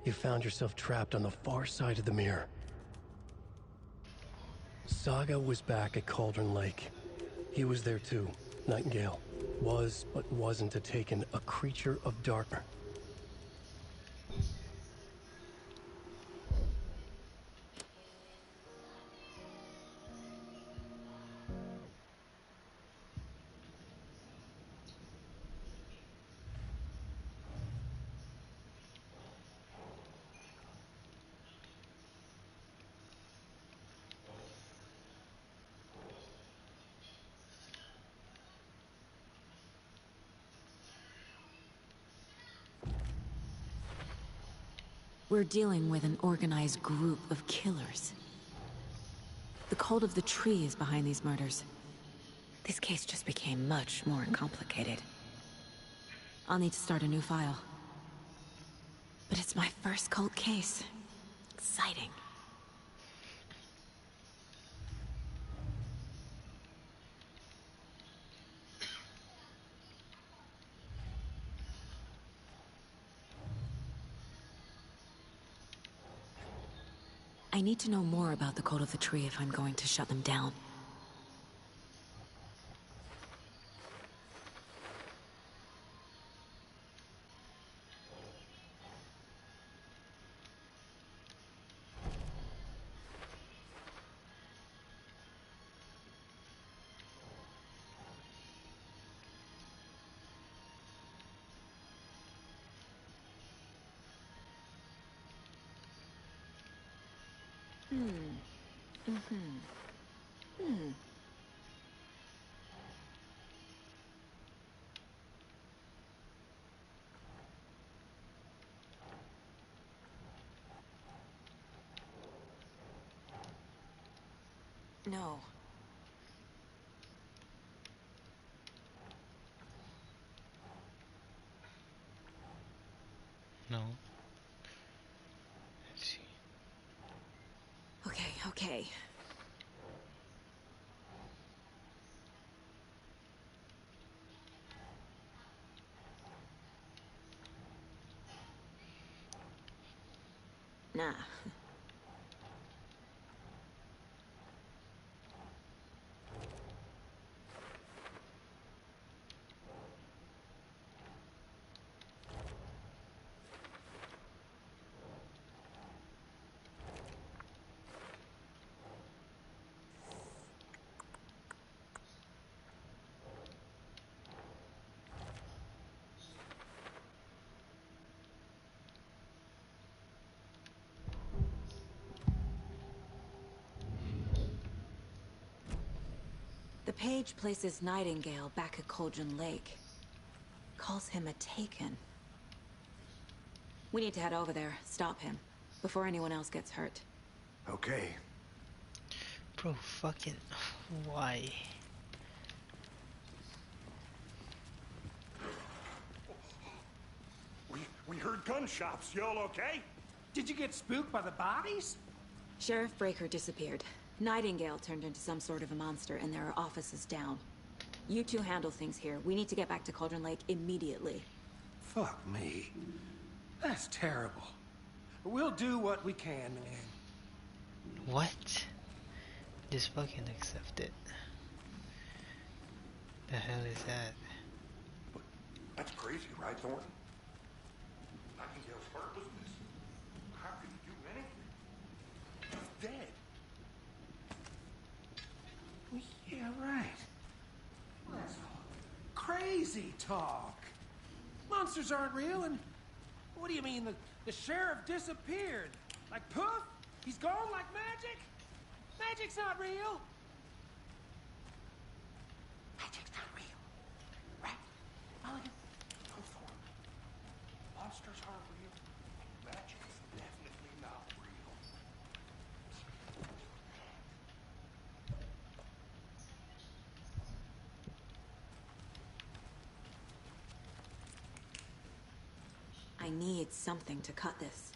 You found yourself trapped on the far side of the mirror. Saga was back at Cauldron Lake. He was there too. Nightingale was, but wasn't taken, a creature of darkness. We're dealing with an organized group of killers. The cult of the tree is behind these murders. This case just became much more complicated. I'll need to start a new file. But it's my first cult case. Exciting. I need to know more about the Code of the Tree if I'm going to shut them down. No. No. Let's see. Okay. Nah. The page places Nightingale back at Cauldron Lake. Calls him a Taken. We need to head over there, stop him, before anyone else gets hurt. Okay. Bro, fucking... Why? We heard gunshots. Y'all okay? Did you get spooked by the bodies? Sheriff Breaker disappeared. Nightingale turned into some sort of a monster, and there are offices down. You two handle things here. We need to get back to Cauldron Lake immediately. Fuck me. That's terrible. We'll do what we can, man. What? Just fucking accept it. The hell is that? That's crazy, right, Thornton? Nightingale's heart was missing. How could he do anything? He's dead. Well, yeah, right. Well, that's all crazy talk. Monsters aren't real, and what do you mean? The sheriff disappeared? Like poof? He's gone like magic? Magic's not real. Magic's not real. Right? Mulligan? No, Thornton. Monsters aren't real. Magic is definitely not real. I need something to cut this.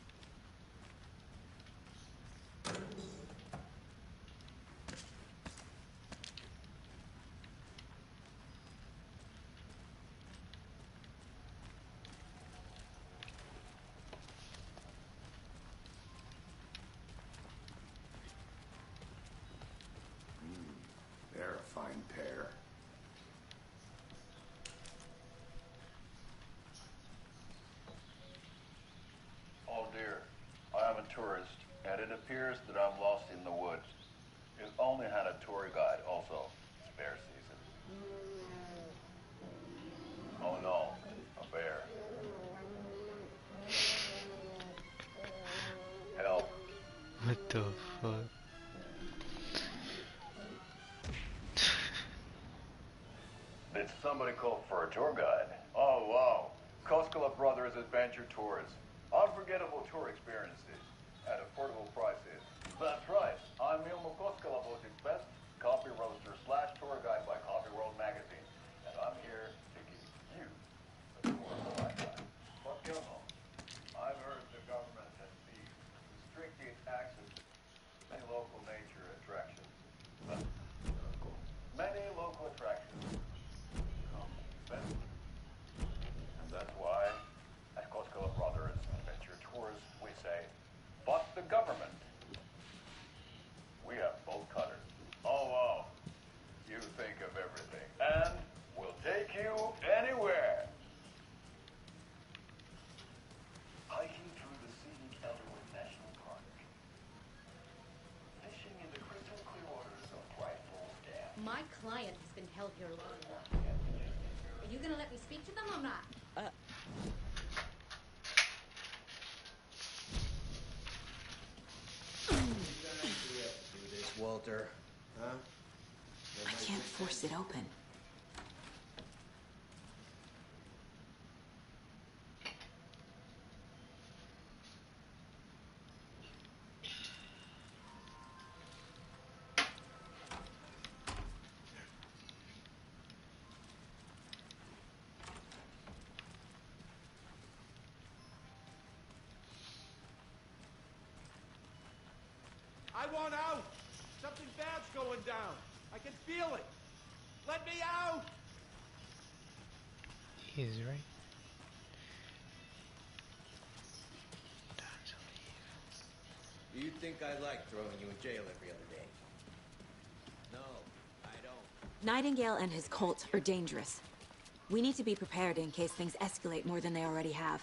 They're a fine pair. Oh dear, I am a tourist, and it appears that I'm lost in the woods. You've only had a tour guide, also. Spare season. Oh no, a bear. Help. What the fuck? Did somebody call for a tour guide? Oh wow, Koskela Brothers Adventure Tours. Unforgettable tour experiences at affordable prices. That's right, I'm Ilmo Koskela, Baltic's best coffee roaster / tour guide by Coffee World magazine. And I'm here to give you a tour of a lifetime. But Ilmo, I've heard the government has restricted access to many local nature attractions. Many local attractions become expensive. And that's why at Koskela Brothers Adventure Tours we say, fuck the government. held here long enough. Are you gonna let me speak to them or not? Do this, Walter. Huh? I can't force it open. I want out! Something bad's going down. I can feel it. Let me out! He's right. Do you think I like throwing you in jail every other day? No, I don't. Nightingale and his cult are dangerous. We need to be prepared in case things escalate more than they already have.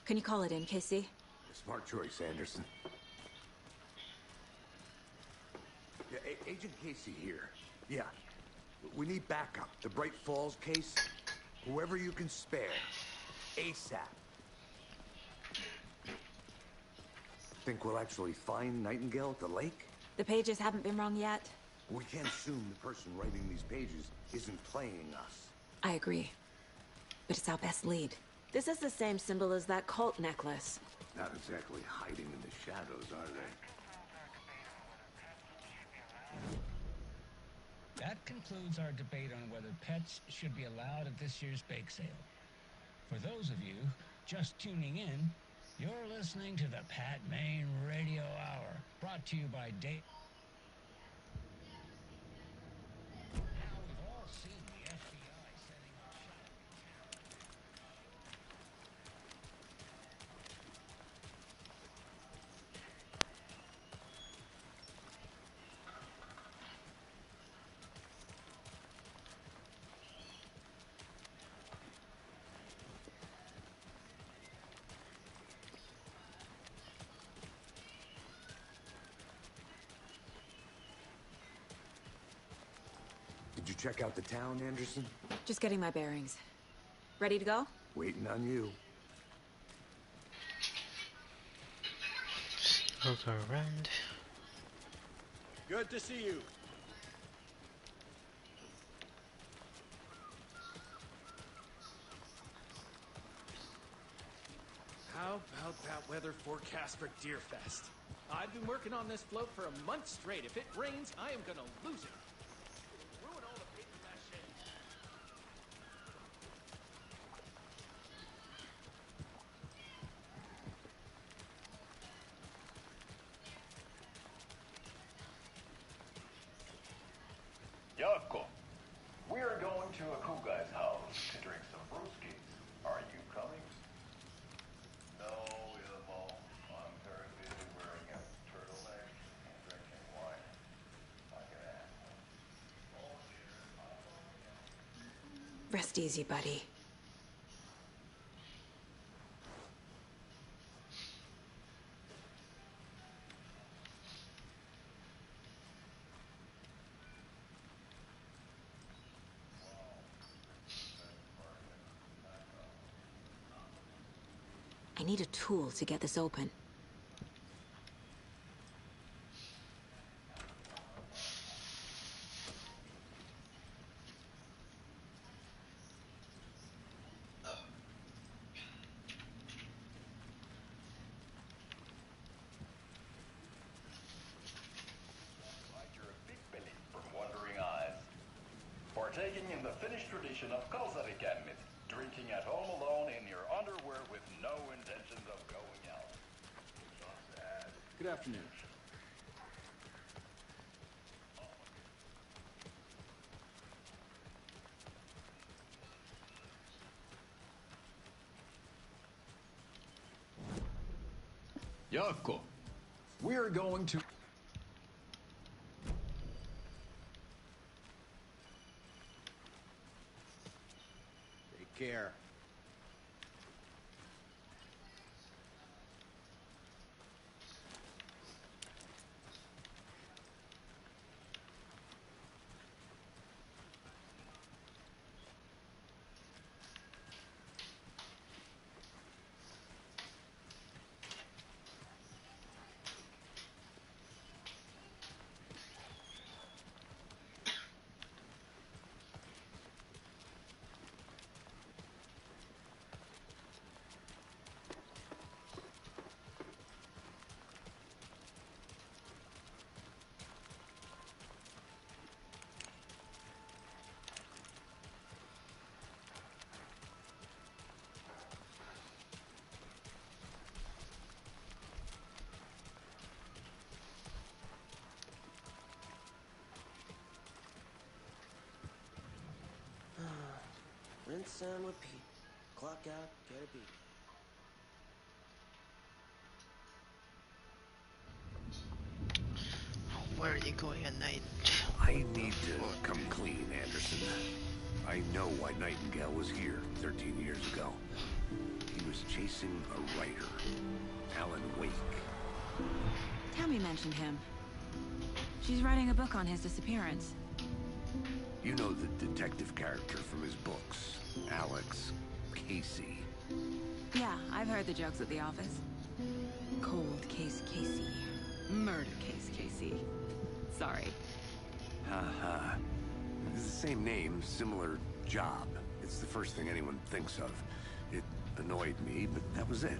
Can you call it in, Casey? Smart choice, Anderson. Yeah, Agent Casey here. Yeah. We need backup. The Bright Falls case. Whoever you can spare. ASAP. Think we'll actually find Nightingale at the lake? The pages haven't been wrong yet. We can't assume the person writing these pages isn't playing us. I agree. But it's our best lead. This is the same symbol as that cult necklace. Not exactly hiding in the shadows, are they? That concludes our debate on whether pets should be allowed at this year's bake sale. For those of you just tuning in, you're listening to the Pat Maine Radio Hour, brought to you by Dave. Now we've all seen the FBI setting up shop. Did you check out the town, Anderson? Just getting my bearings. Ready to go? Waiting on you. Look around. Good to see you. How about that weather forecast for Deerfest? I've been working on this float for a month straight. If it rains, I am gonna lose it. It'll ruin all the paper mache. Yako, we are going to a cool guy's house to drink some brewskis. Are you coming? No, Ilmo. I'm very busy wearing a turtleneck and drinking wine. Like an asshole. Rest easy, buddy. I need a tool to get this open. You're a big belly from Wandering Eyes. Partaking in the Finnish tradition of kalsarikännit, drinking at home alone in your underwear with no intentions of going out. So sad. Good afternoon. Jaakko, we're going to... Take care. rinse and repeat. Clock out, get a beat. Where are you going at night? I need to come clean, Anderson. I know why Nightingale was here 13 years ago. He was chasing a writer, Alan Wake. Tammy mentioned him. She's writing a book on his disappearance. You know the detective character from his books, Alex Casey. Yeah, I've heard the jokes at the office. Cold case Casey. Murder case Casey. Sorry. Haha. It's the same name, similar job. It's the first thing anyone thinks of. It annoyed me, but that was it.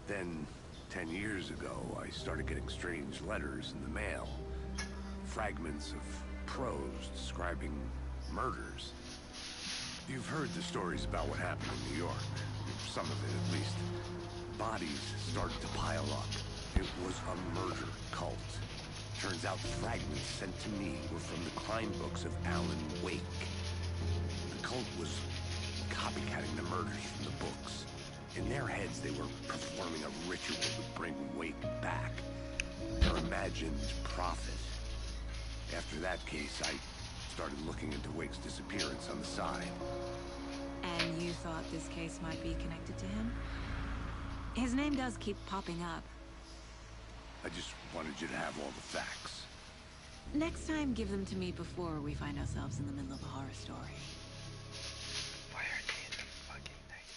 Then, 10 years ago, I started getting strange letters in the mail. Fragments of prose describing murders. You've heard the stories about what happened in New York. Some of it, at least. Bodies started to pile up. It was a murder cult. Turns out the fragments sent to me were from the crime books of Alan Wake. The cult was copycatting the murders from the books. In their heads, they were performing a ritual to bring Wake back. Their imagined prophet. After that case, I started looking into Wake's disappearance on the side. And you thought this case might be connected to him? His name does keep popping up. I just wanted you to have all the facts. Next time, give them to me before we find ourselves in the middle of a horror story. Why are they in the fucking night?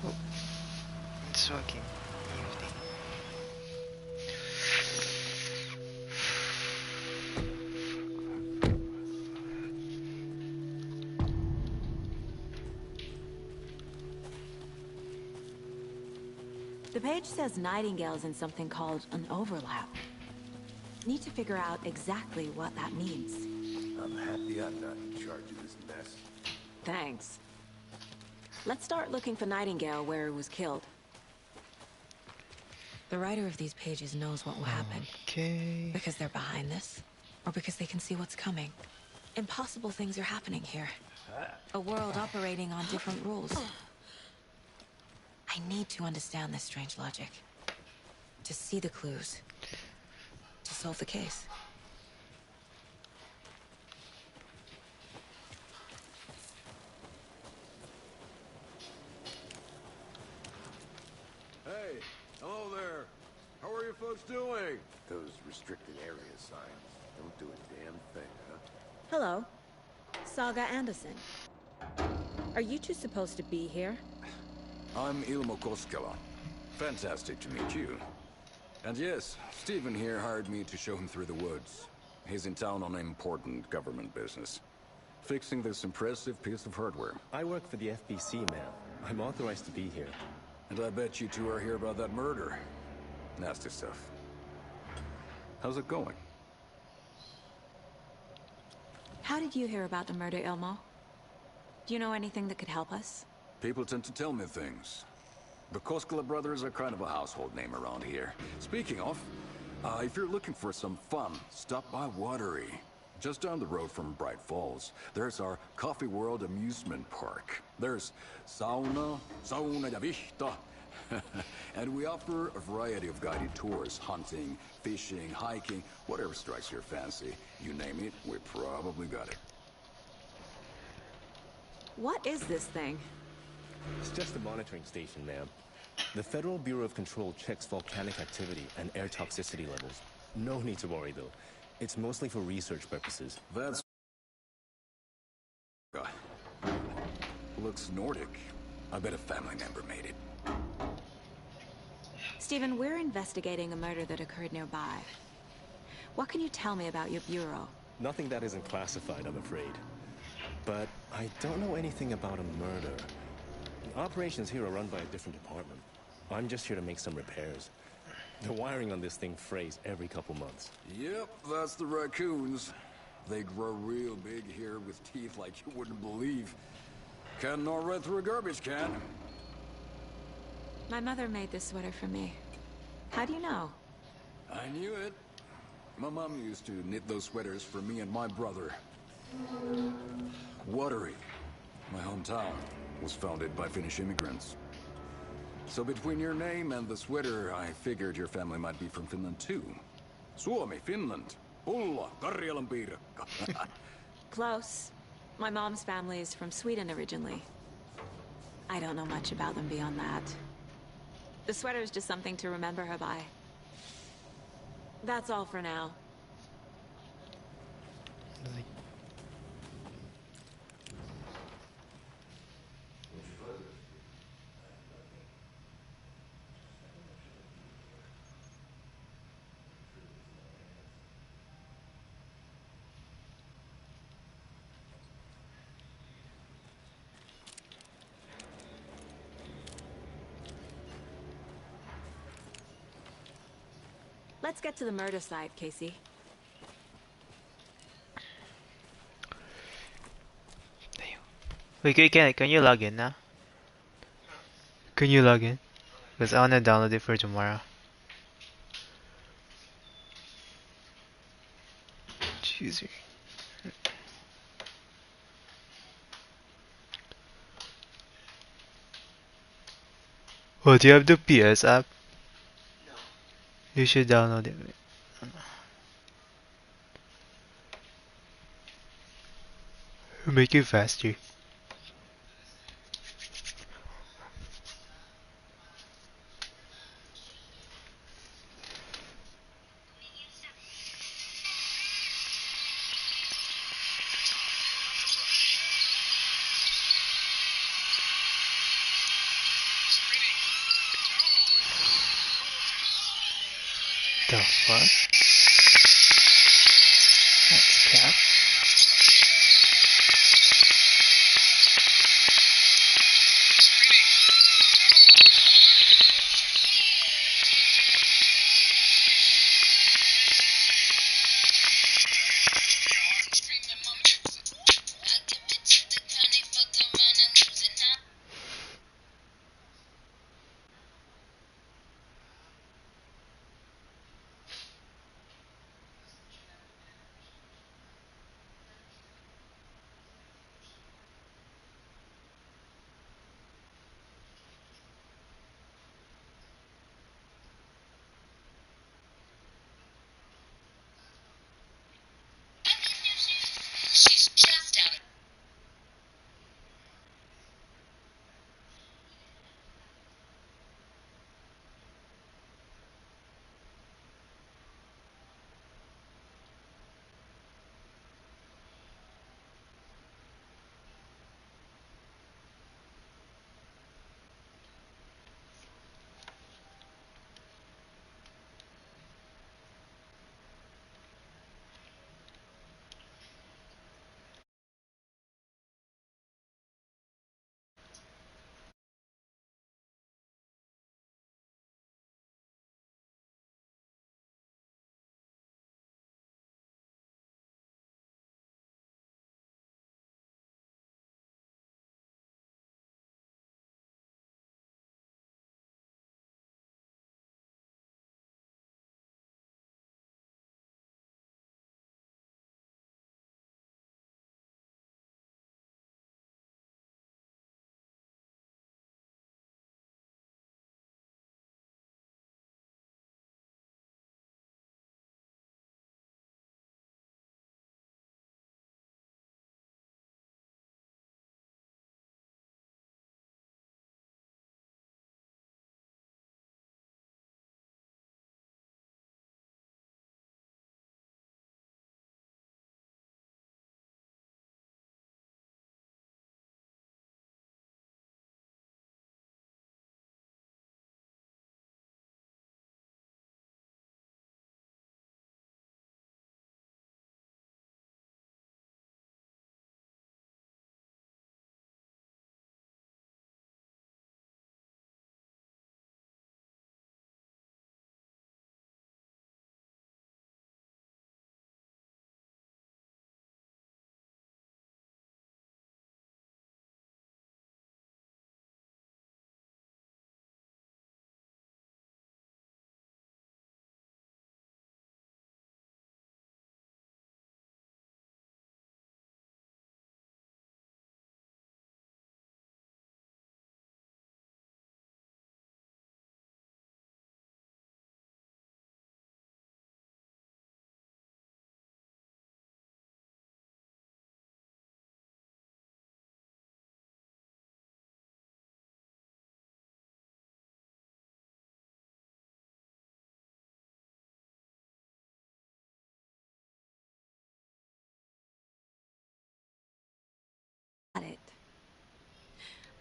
Oh, it's fucking evening. The page says Nightingale's in something called an overlap. Need to figure out exactly what that means. I'm happy I'm not in charge of this mess. Thanks. Let's start looking for Nightingale where he was killed. The writer of these pages knows what will happen. Okay. Because they're behind this, or because they can see what's coming. Impossible things are happening here. A world operating on different rules. I need to understand this strange logic. To see the clues. To solve the case. Hey, hello there. How are you folks doing? Those restricted area signs don't do a damn thing, huh? Hello. Saga Anderson. Are you two supposed to be here? I'm Ilmo Koskela. Fantastic to meet you. And yes, Stephen here hired me to show him through the woods. He's in town on important government business. Fixing this impressive piece of hardware. I work for the FBC, ma'am. I'm authorized to be here. And I bet you two are here about that murder. Nasty stuff. How's it going? How did you hear about the murder, Ilmo? Do you know anything that could help us? People tend to tell me things. The Koskela brothers are kind of a household name around here. Speaking of, if you're looking for some fun, stop by Watery. Just down the road from Bright Falls, there's our Coffee World amusement park. There's sauna ja vihta. And we offer a variety of guided tours, hunting, fishing, hiking, whatever strikes your fancy. You name it, we probably got it. What is this thing? It's just a monitoring station, ma'am. The Federal Bureau of Control checks volcanic activity and air toxicity levels. No need to worry, though. It's mostly for research purposes. That's... looks Nordic. I bet a family member made it. Stephen, we're investigating a murder that occurred nearby. What can you tell me about your bureau? Nothing that isn't classified, I'm afraid. But I don't know anything about a murder. Operations here are run by a different department. I'm just here to make some repairs. The wiring on this thing frays every couple months. Yep, that's the raccoons. They grow real big here with teeth like you wouldn't believe. Can't gnaw right through a garbage can. My mother made this sweater for me. How do you know? I knew it. My mom used to knit those sweaters for me and my brother. Watery, my hometown, was founded by Finnish immigrants. So between your name and the sweater, I figured your family might be from Finland too. Suomi, Finland. Ulla, Karjalan piirakka. Close. My mom's family is from Sweden originally. I don't know much about them beyond that. The sweater is just something to remember her by. That's all for now. Let's get to the murder side, Casey. Wait, can you log in now? Can you log in? Because I wanna download it for tomorrow. Chooser. Oh, do you have the PS app? No. You should download it. Make it faster. The fuck? That's cap.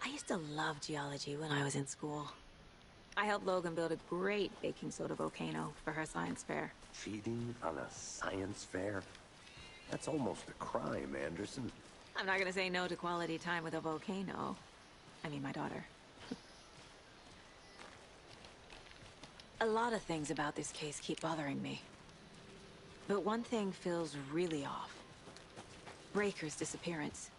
I used to love geology when I was in school. I helped Logan build a great baking soda volcano for her science fair. Cheating on a science fair? That's almost a crime, Anderson. I'm not gonna say no to quality time with a volcano. I mean, my daughter. A lot of things about this case keep bothering me. But one thing feels really off. Breaker's disappearance.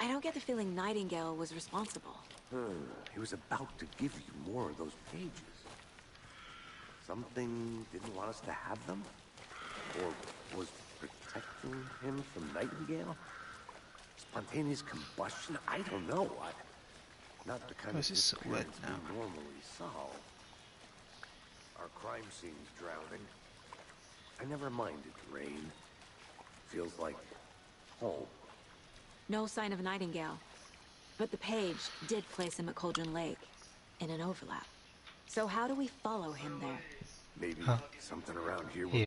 I don't get the feeling Nightingale was responsible. He was about to give you more of those pages. Something didn't want us to have them? Or was protecting him from Nightingale? Spontaneous combustion? I don't know. Not the kind Why of is this so wet disappearance now? we normally solve. Our crime scene's drowning. I never minded rain. Feels like home. No sign of Nightingale. But the page did place him at Cauldron Lake, in an overlap. So how do we follow him there? Maybe something around here will